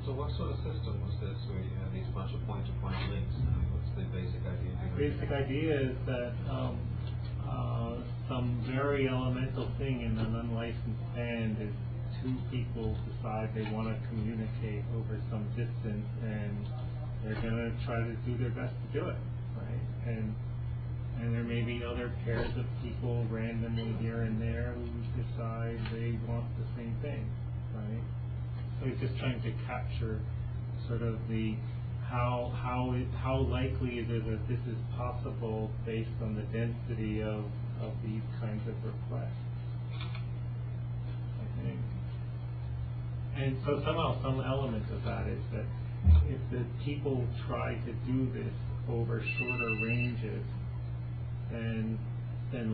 So what sort of system was this where you have these bunch of point-to-point links? I mean, what's the basic idea behind it? Basic idea is that some very elemental thing in an unlicensed band is two people decide they want to communicate over some distance, and they're going to try to do their best to do it, right? And there may be other pairs of people randomly here and there who decide they want the same thing, right? So he's just trying to capture sort of the how likely is it that this is possible based on the density of these kinds of requests, I think. And so somehow some element of that is that if the people try to do this over shorter ranges, then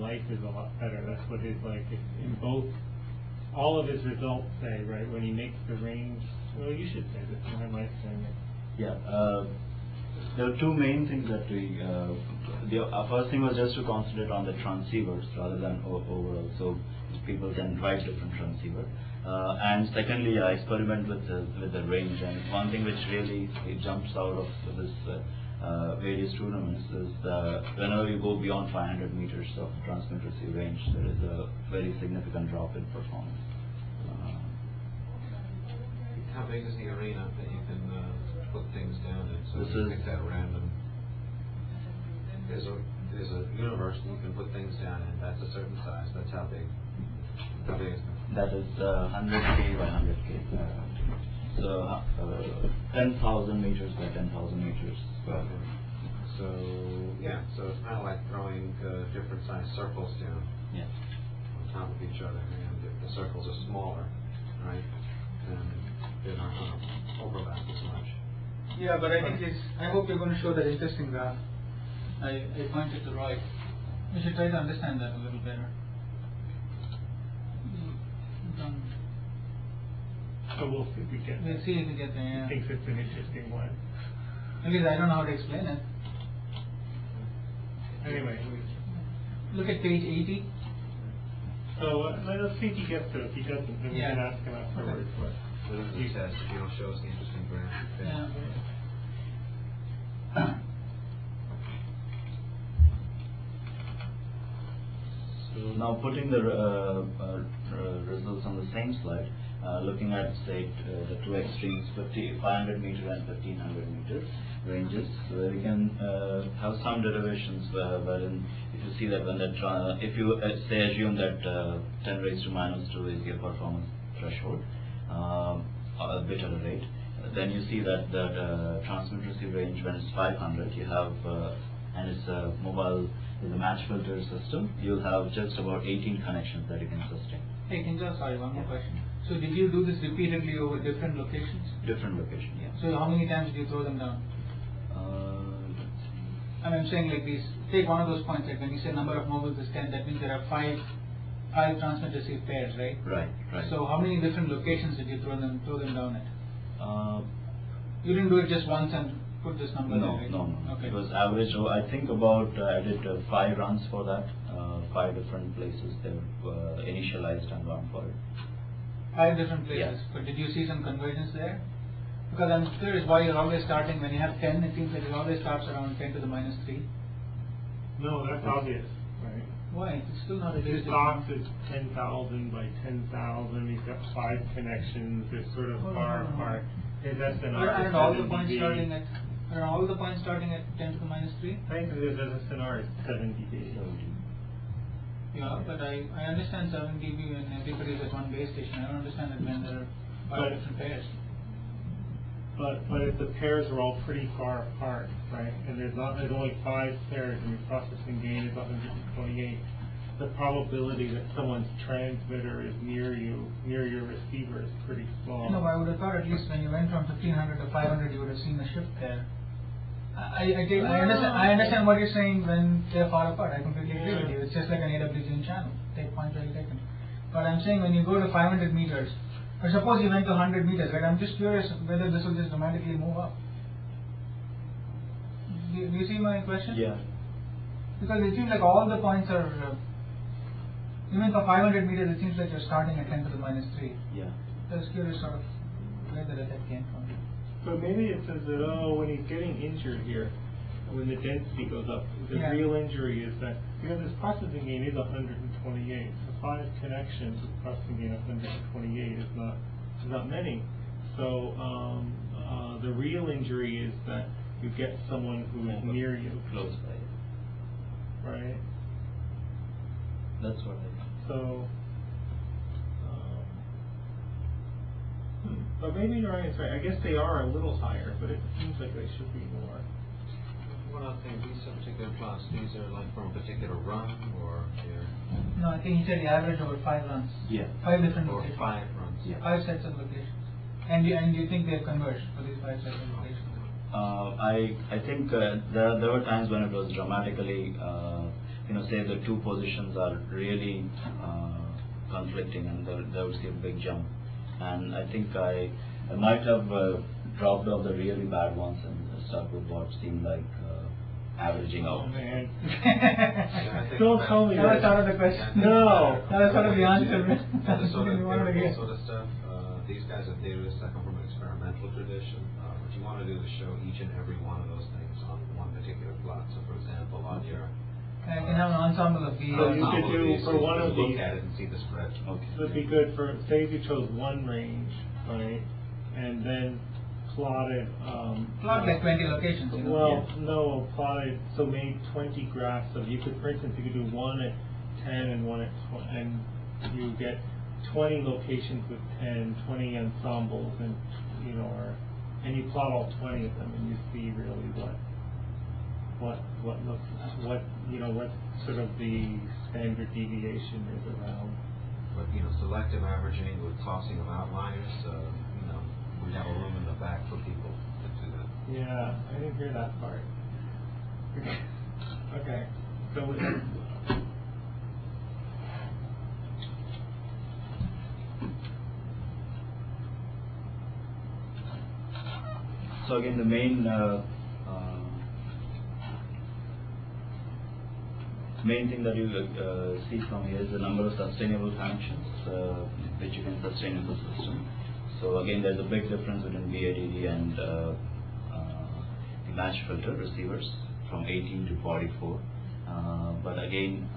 life is a lot better. That's what it's like. If in both all of his results say, right, when he makes the range, well, you should say this, and I might say it. Yeah, there are two main things that we, the first thing was just to concentrate on the transceivers rather than overall, so people can write different transceiver. And secondly, I experiment with the range, and one thing which really jumps out of this various tournaments is whenever you go beyond 500 meters of transmit receive range, there is a very significant drop in performance. How big is the arena that you can put things down in? So This you is- pick that random. There's a universe that you can put things down in. That's a certain size. That's how big. How big is it? That is 100K by 100K. So 10,000 meters by 10,000 meters. So yeah, so it's kind of like throwing different sized circles down Yeah. on top of each other, and if the circles are smaller, right, then they're not going to overlap as much. Yeah, but I think I hope you're going to show that interesting graph. I pointed to Roy. We should try to understand that a little better. So we'll see if we get We'll see if we get there. He Yeah. thinks it's an interesting one. At least I don't know how to explain it. Anyway, Look at page 80. so let's see if he gets to it. If he doesn't, then we Yeah. can ask him afterwards. But So this is a test. If you don't show us the interesting graph. Yeah. So now putting the results on the same slide, looking at say the two extremes, 500 meter and 1500 meter ranges, where we can have some derivations wherein if you see that when that if you say assume that 10 raised to minus 2 is your performance threshold, a bit at a rate, then you see that transmit receive range when it's 500 you have and it's a mobile with a match filter system, you'll have just about 18 connections that you can sustain. Hey, Kinjal, sorry, one more question. So did you do this repeatedly over different locations? Different location, yeah. So how many times did you throw them down? Let's see. I mean, I'm saying like these, take one of those points, like when you say number of mobiles is 10, that means there are five transmit receive pairs, right? Right. So how many different locations did you throw them down at? Uh, You didn't do it just once and put this number no, there, right? no. Okay. It was average. I think about I did 5 runs for that. 5 different places they were initialized and run for it. 5 different places. Yeah. But did you see some convergence there? Because I'm curious why you're always starting, when you have 10, it seems like it always starts around 10 to the minus 3. no, that's obvious, right? Why? It's still not a His huge box difference. is 10,000 by 10,000. He's got 5 connections. They're sort of far apart. His SNR Aren't is all the 7 points dB. starting at all the points starting at 10 to the minus 3? I think his SNR is 7 dB. Yeah, but I understand 7 dB when everybody's at one base station. I don't understand it when there are 5 But- different pairs. But if the pairs are all pretty far apart, right? And there's only 5 pairs, and your processing gain is 128. The probability that someone's transmitter is near your receiver is pretty small. No, I would have thought at least when you went from 1500 to 500, you would have seen a shift there. I understand what you're saying when they're far apart. I completely agree with you. It's just like an AWG channel. Take point well taken. But I'm saying when you go to 500 meters, or suppose you went to 100 meters, right? I'm just curious whether this will just dramatically move up. Do you see my question? Yeah. Because it seems like all the points are, even for 500 meters, it seems like you're starting at 10 to the minus 3. Yeah. I was curious sort of where the effect came from. But maybe it says that, when he's getting injured here, when the density goes up, the Yeah. real injury is that, this processing gain is 128. So 5 connections with processing gain 128 is not many. So the real injury is that you get someone who is near you, Close by. right? That's what I think. So, but maybe Ryan's right. I guess they are a little higher, but it seems like they should be more. One other thing, these particular plots, these are like from a particular run, or they're No, I think he said the average over 5 runs. Yeah. 5 different or locations. 5 runs. Yeah. 5 sets of locations. And you think they've converged for these 5 sets of locations? I think there were times when it was dramatically, say the two positions are really conflicting, and there would be a big jump. And I think I might have dropped off the really bad ones and stuck with what seemed like averaging Oh out. man. Yeah, I think Don't tell me That was that. sort of the question. No. That was sort of the answer. Yeah, the sort of We wanted to empirical hear. sort of stuff. These guys at Thesis, I come from an experimental tradition. What you want to do is show each and every one of those things on one particular plot. So, for example, on your I can have an ensemble of these. So you could ensemble do these, for you one could of look these- at it and see the spread. Okay. So it'd be good for, say if you chose one range, right, and then plotted, Plot like 20 locations, you know. well, no, plotted, so made 20 graphs of, you could, for instance, you could do one at 10 and one at and you get 20 locations with 10, 20 ensembles, and, you know, and you plot all 20 of them, and you see really what looks, what, you know, what sort of the standard deviation is around. But, you know, selective averaging with tossing of outliers, you know, we have a room in the back for people to do that. Yeah, I didn't hear that part. Okay, so So again, the main thing that you see from here is the number of sustainable connections which you can sustain in the system. So again, there's a big difference between BADD and the match filter receivers from 18 to 44. But again,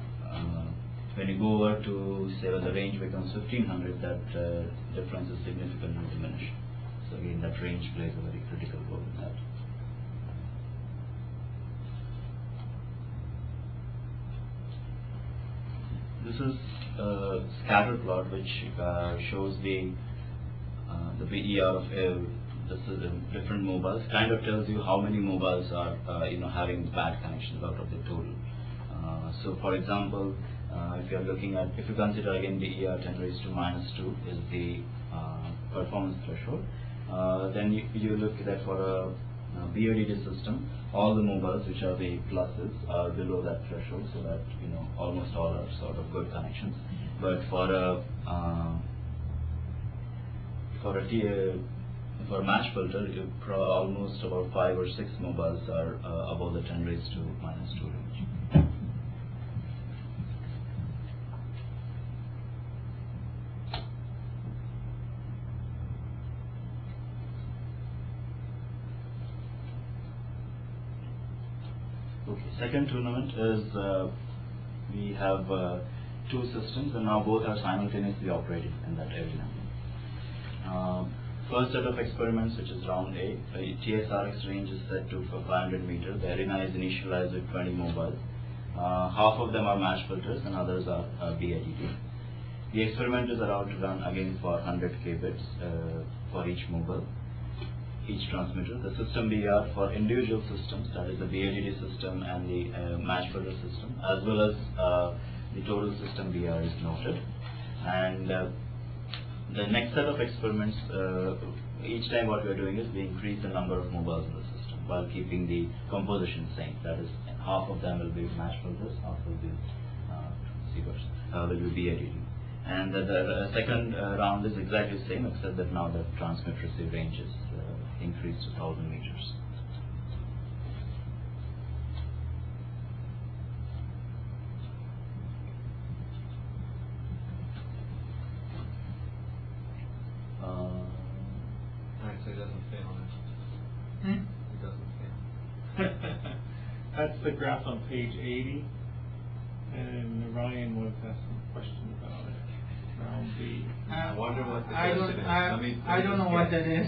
when you go over to say when the range becomes 1500, that difference is significantly diminished. So again, that range plays a very critical role in that. This is a scatter plot which shows the BER of this is different mobiles. Kind of tells you how many mobiles are having bad connections out of the total. So for example, if you are looking at, if you consider again BER 10⁻² is the performance threshold, then you look at that for a BADD system, all the mobiles which are the pluses are below that threshold, so that almost all are sort of good connections. But for a match filter, almost about 5 or 6 mobiles are above the 10⁻² range. Okay, second tournament is we have 2 systems, and now both are simultaneously operating in that arena. First set of experiments, which is round A, TSRX range is set to for 500 meters. The arena is initialized with 20 mobiles. Half of them are match filters and others are BADD. The experiment is allowed to run again for 100 kbits for each mobile, each transmitter. The system BR for individual systems, that is the BADD system and the match filter system, as well as the total system BR is noted. And the next set of experiments, each time what we are doing is we increase the number of mobiles in the system while keeping the composition same. That is, half of them will be match filters, half will be transceivers, will be BADD. And the second round is exactly the same, except that now the transmit receive range is increased to 1000 meters. Alright, so it doesn't fail on it. Hmm? It doesn't fail. that's the graph on page 80, and Ryan was asking a question about it. Round B. I wonder what the I question is. I don't know what that is.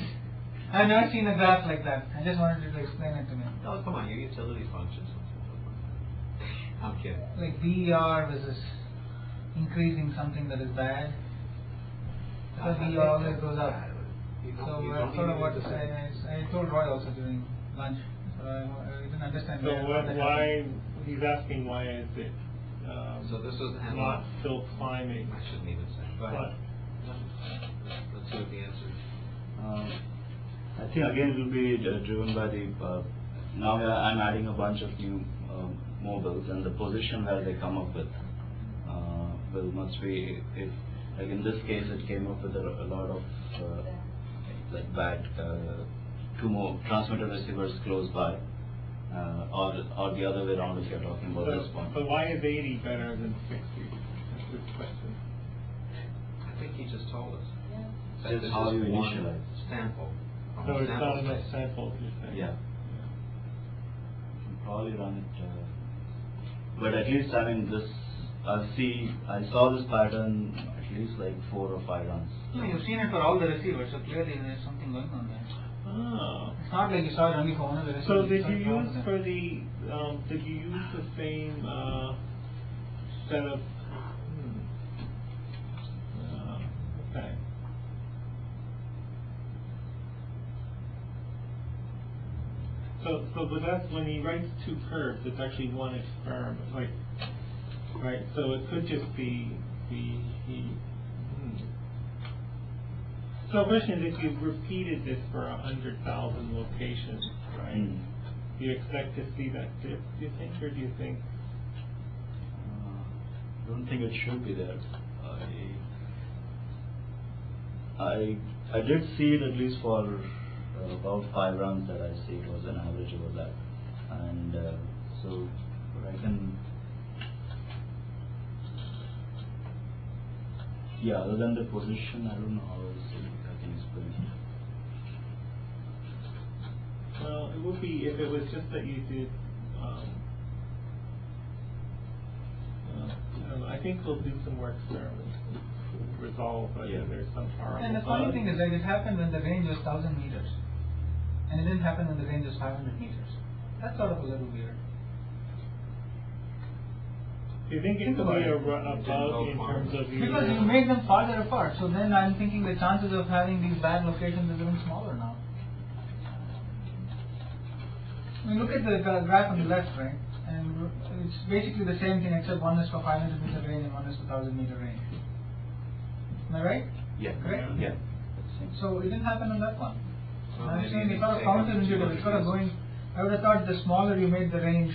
I've never seen a graph like that. I just wanted you to explain it to me. Oh, come on, your utility functions. I'm kidding. Like BER versus increasing something that is bad. Because BER always goes up. So that's sort of what I told Roy also during lunch. So I didn't understand. So where that why, he's asking why is it So this was not still climbing? I shouldn't even say. Go But ahead. Let's see what the answer is. I think again it will be driven by the, now I'm adding a bunch of new mobiles, and the position where they come up with must be, if Like in this case, it came up with a lot of like bad two more transmitter receivers close by, or the other way around if you're talking about this one. So why is 80 better than 60? That's the question. I think he just told us. This is how you initialize. Sample. So it's Sample not enough space. samples, you're saying? Yeah. You can probably run it, but at least I mean this. I saw this pattern at least like 4 or 5 runs. No, you've seen it for all the receivers, so clearly there's something going on there. Oh. It's not like you saw it only for one of the So receivers. did you use for the did you use the same set of okay. So but that's when he writes 2 curves, it's actually one experiment, like right, so it could just be So the question is, if you repeated this for 100,000 locations, right? Do you expect to see that dip, do you think, or do you think? I don't think it should be there. I did see it at least for about 5 runs that I see it was an average over that, and so I can. Yeah, other than the position, I don't know how else I can explain it. Well, it would be if it was just that you did. I think we'll do some more experiments to resolve whether there's some harm. And the funny thing is that it happened when the range was 1,000 meters, and it didn't happen when the range was 500 meters. That's sort of a little weird. Do you think it could be above in terms of because you make them farther apart, so then I'm thinking the chances of having these bad locations is even smaller now. I mean, look at the graph on the left, right? And it's basically the same thing except one is for 500 meter range and one is for 1,000 meter range. Am I right? Yeah. Correct? Yeah. So it didn't happen on that one. So I'm maybe saying you it's sort of take up counterintuitive. It's sort of 200 going. I would have thought the smaller you made the range,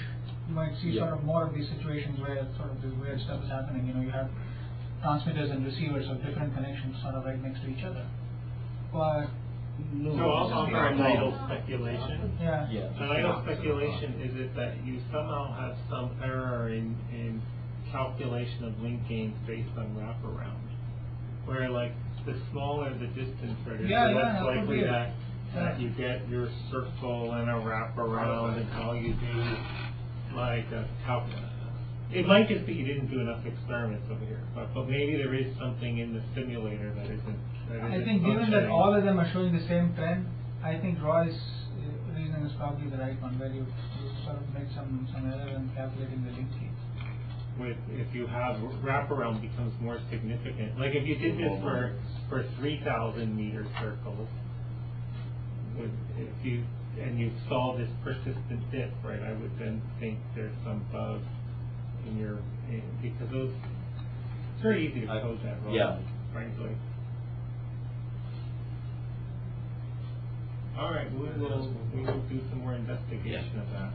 you might see Yeah. sort of more of these situations where sort of this weird stuff is happening. You know, you have transmitters and receivers of different connections sort of right next to each other. But So I'll offer an idle speculation. yeah. An idle speculation is it that you somehow have some error in calculation of link gains based on wraparound, where like the smaller the distance, right, Yeah, the that less could likely be it. that you get your circle and a wraparound, and all you do like a it might just be you didn't do enough experiments over here, but maybe there is something in the simulator that isn't. I think given that all of them are showing the same trend, I think Roy's reason is probably the right one, where you sort of make some error in calculating the link key. If you have wraparound becomes more significant. Like if you did this for 3,000 meter circles, if you saw this persistent dip, right, I would then think there's some bug in your because those it's very easy to code that wrong, Yeah. frankly. All right, we will do some more investigation of that.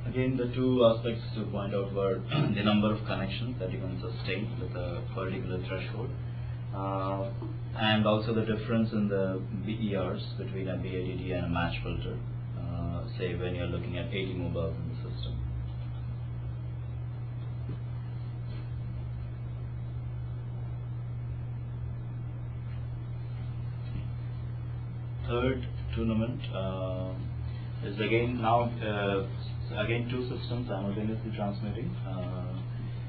Again, the 2 aspects to point out were the number of connections that you can sustain with a particular threshold, and also the difference in the BERs between a BADD and a match filter, say when you're looking at 80 mobiles in the system. Third tournament is again now again 2 systems simultaneously transmitting.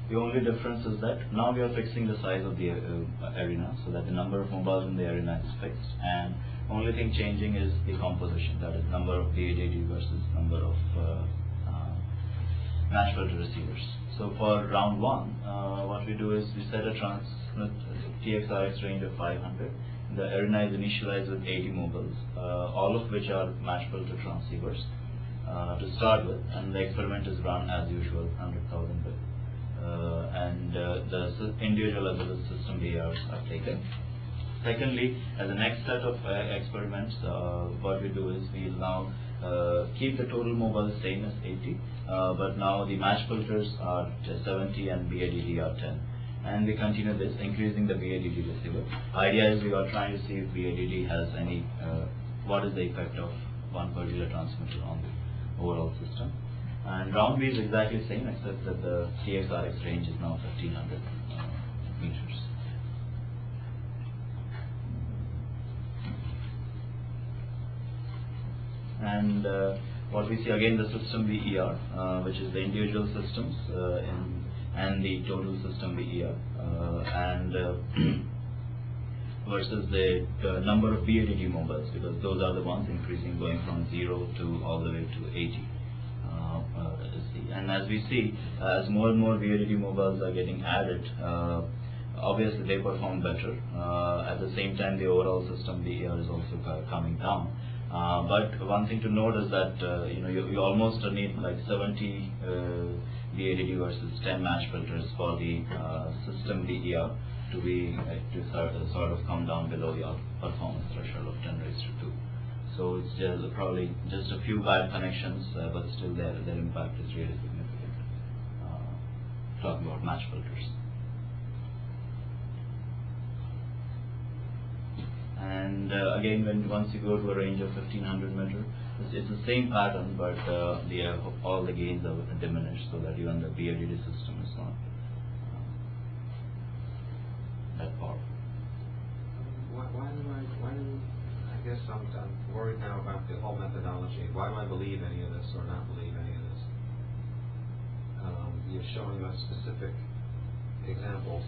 The only difference is that now we are fixing the size of the arena, so that the number of mobiles in the arena is fixed, and only thing changing is the composition, that is number of BADD versus number of match filter receivers. So for round 1, what we do is we set a transmit TXRX range of 500. The arena is initialized with 80 mobiles, all of which are match filter transceivers to start with, and the experiment is run as usual, 100,000 bit. And the individual as well as system BRs are taken. Secondly, as the next set of experiments, what we do is we now keep the total mobile same as 80, but now the match filters are 70 and BADD are 10. And we continue this, increasing the BADD receiver. Idea is we are trying to see if BADD has any, what is the effect of one particular transmitter on the overall system. And round B is exactly the same, except that the TXRX range is now 1500 meters. And what we see again, the system BER, which is the individual systems and the total system BER, and versus the number of BADD mobiles, because those are the ones increasing, going from 0 to all the way to 80. And as we see, as more and more BADD mobiles are getting added, obviously they perform better. At the same time, the overall system BER is also coming down. But one thing to note is that you almost need like 70 BADD versus 10 match filters for the system BER to be to sort of come down below your performance threshold of 10 raised to 2. So it's just probably just a few bad connections, but still their impact is really significant. Talking about match filters. And again, once you go to a range of 1500 meter, it's the same pattern, but all the gains are diminished, so that even the BADD system is not that powerful. I guess I'm worried now about the whole methodology. Why do I believe any of this or not believe any of this? You're showing us specific examples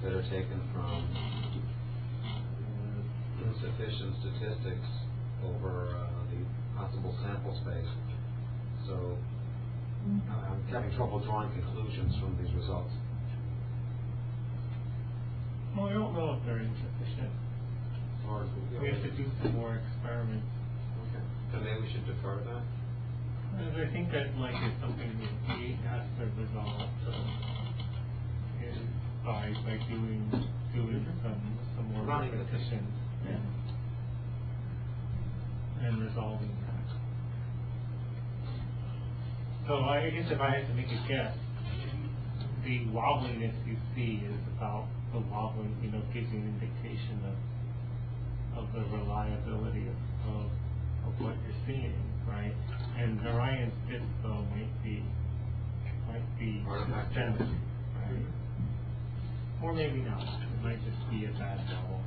that are taken from insufficient statistics over the possible sample space. So I'm having trouble drawing conclusions from these results. Well, I don't know if they're insufficient. Or We have to do some more experiments. Okay. So maybe we should defer that? And I think that it's something that we have to resolve by doing some more Running the repetitions and resolving that. So I guess if I had to make a guess, the wobbliness you see is about the wobbling, gives you an indication of the reliability of what you're seeing, right? And Narayan's bit though might be systemic, right? Or maybe not. It might just be a bad level.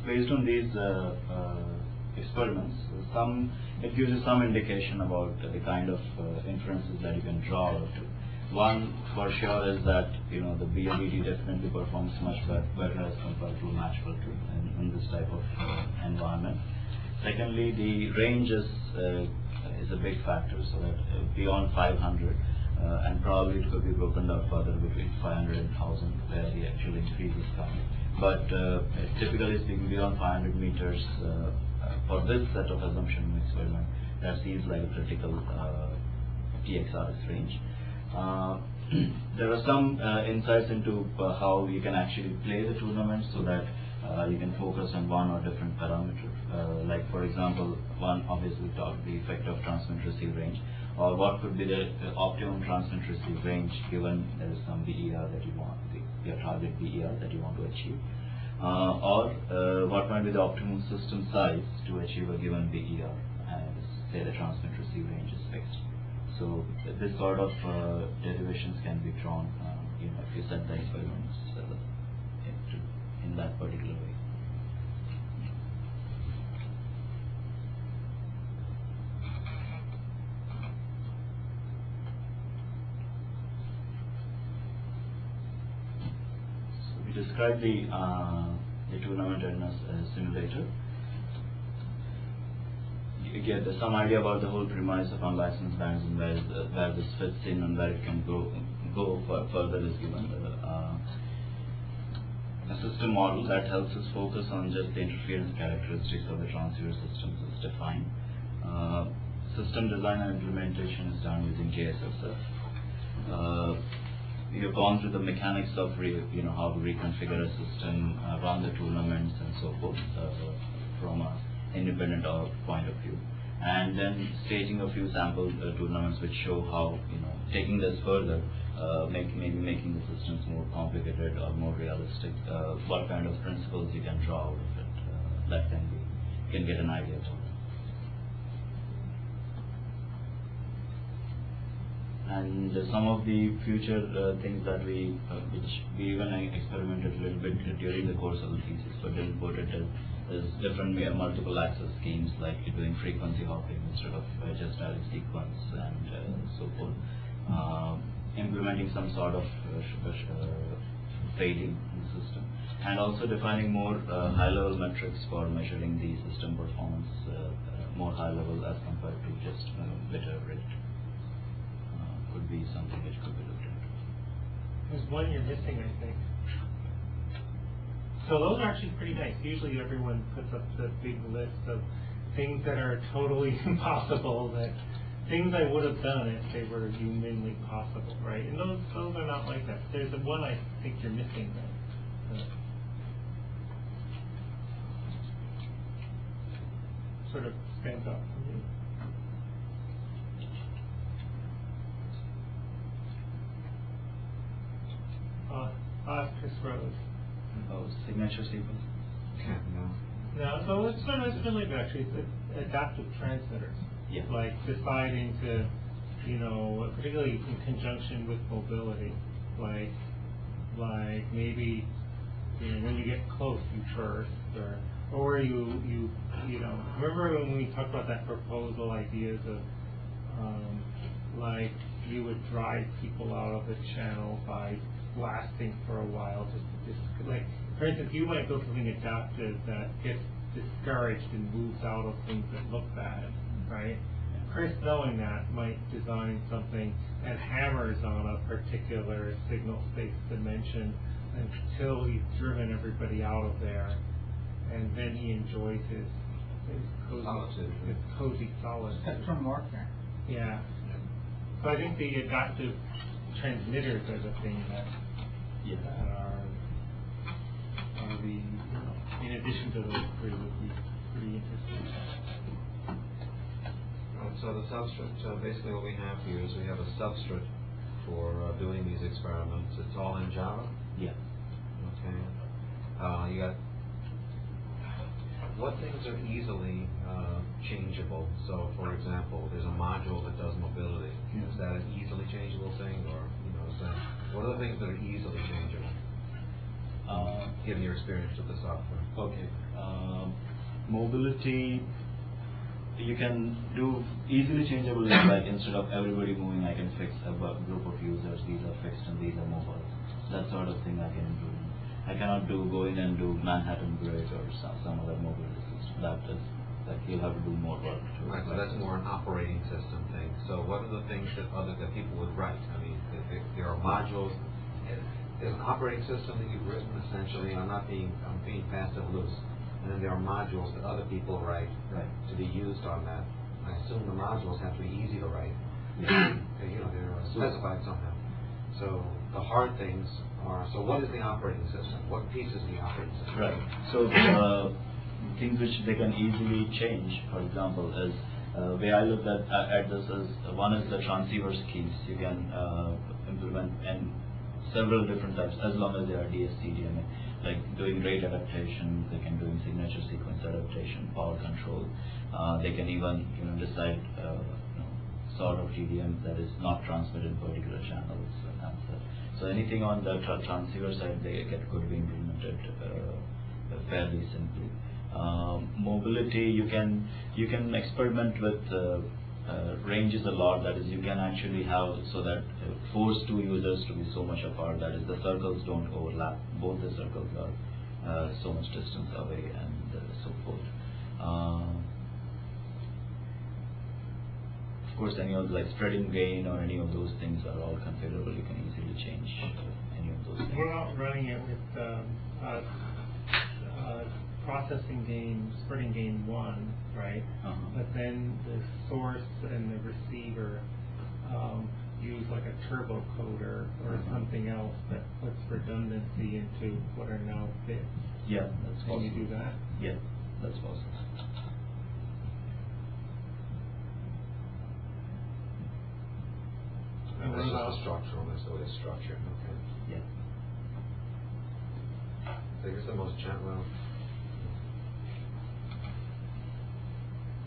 Based on these experiments, it gives you some indication about the kind of inferences that you can draw out of. One for sure is that the BADD definitely performs much better as compared to a match filter in this type of environment. Secondly, the range is a big factor, so that beyond 500, and probably it could be broken down further between 500 and 1000, where the actual increase is coming. But typically speaking, beyond 500 meters, for this set of assumption experiment, that seems like a critical TXRX range. There are some insights into how you can actually play the tournament, so that you can focus on one or different parameter. Like for example, one obviously talked the effect of transmit-receive range, or what could be the optimum transmit-receive range given there is some BER that you want, your target BER that you want to achieve, or what might be the optimum system size to achieve a given BER, and say the transmit-receive range is fixed. So this sort of derivations can be drawn, if you set the experiments in that particular way. So we describe the tournament in a simulator. You get some idea about the whole premise of unlicensed bands and where this fits in and where it can go further is given. A system model that helps us focus on just the interference characteristics of the transceiver systems is defined. System design and implementation is done using JSSF. You've gone through the mechanics of how to reconfigure a system, run the tournaments and so forth from an independent point of view, and then staging a few sample tournaments which show how taking this further, maybe making the systems more complicated or more realistic. What kind of principles you can draw out of it? That you can get an idea of. And some of the future things that which we even experimented a little bit during the course of the thesis, but didn't put it as different multiple access schemes, like doing frequency hopping instead of just static sequence and so forth. Implementing some sort of fading in the system, and also defining more high-level metrics for measuring the system performance, more high-level as compared to just bit rate. Could be something which could be looked at. There's one you're missing, I think. So those are actually pretty nice. Usually everyone puts up the big list of things that are totally impossible, that things I would have done if they were humanly possible, right? And those are not like that. There's the one I think you're missing that sort of stands out to me. Chris Rose. Oh, signature sequence? No, so it's sort of similar actually. It's adaptive transmitters. Yeah. Like deciding to, particularly in conjunction with mobility, like maybe when you get close you burst, or you remember when we talked about that proposal ideas of like you would drive people out of the channel by lasting for a while, just like, for instance, you might build something adaptive that gets discouraged and moves out of things that look bad, right? Chris, knowing that, might design something that hammers on a particular signal space dimension until he's driven everybody out of there, and then he enjoys his cozy solitude. Spectrum warfare. Yeah. So I think the adaptive transmitters are the thing that are the, in addition to those three, would be pretty interesting. So the substrate, so basically what we have here is we have a substrate for doing these experiments. It's all in Java? Yeah. Okay. You got, what things are easily changeable? So for example, there's a module that does mobility. Is that an easily changeable thing, or what are the things that are easily changeable, given your experience with the software? Okay. Mobility, you can do easily changeable, like instead of everybody moving, I can fix a group of users, these are fixed and these are mobile. That sort of thing I can do. I cannot go in and do Manhattan Grid or some other mobility system. That is, like, you'll have to do more work. Right, so that's more an operating system thing. So what are the things that people would write? I mean, there are modules. There's an operating system that you've written, essentially. I'm being fast and loose. And then there are modules that other people write to be used on that. I assume the modules have to be easy to write. Yeah. They're specified somehow. So the hard things are, so what is the operating system? What piece is the operating system? Right. So things which they can easily change, for example, is the way I look at this is, one is the transceiver schemes. You can implement in several different types, as long as they are DSC-DMA, like doing rate adaptation, they can do signature sequence adaptation, power control. They can even decide sort of TDM that is not transmitted particular channels. So anything on the transceiver side, could be implemented fairly simply. Mobility, you can experiment with ranges a lot. That is, you can actually have so that force two users to be so much apart. That is, the circles don't overlap. Both the circles are so much distance away, and so forth. Of course, any of like spreading gain or any of those things are all configurable. You can easily change any of those things. We're not running it with processing gain, spreading gain 1, right? But then the source and the receiver, use like a turbo coder or something else that puts redundancy into what are now bits. Yeah, that's possible. Can you do that? Yeah, that's possible. And this is the structural, that's the way it's structured, okay. Yeah. So here's the most well.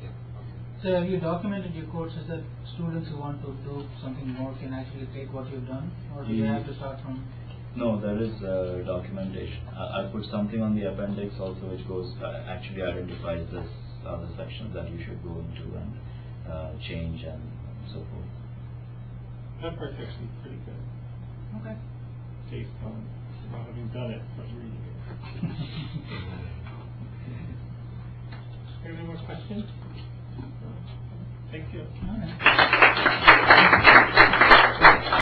Yeah, okay. So have you documented your code so that students who want to do something more can actually take what you've done, or do they have to start from? No, there is documentation. I put something on the appendix also which goes actually identifies this other sections that you should go into and change and so forth. That part's actually pretty good, Okay. based on not having done it, but reading it. Any more questions?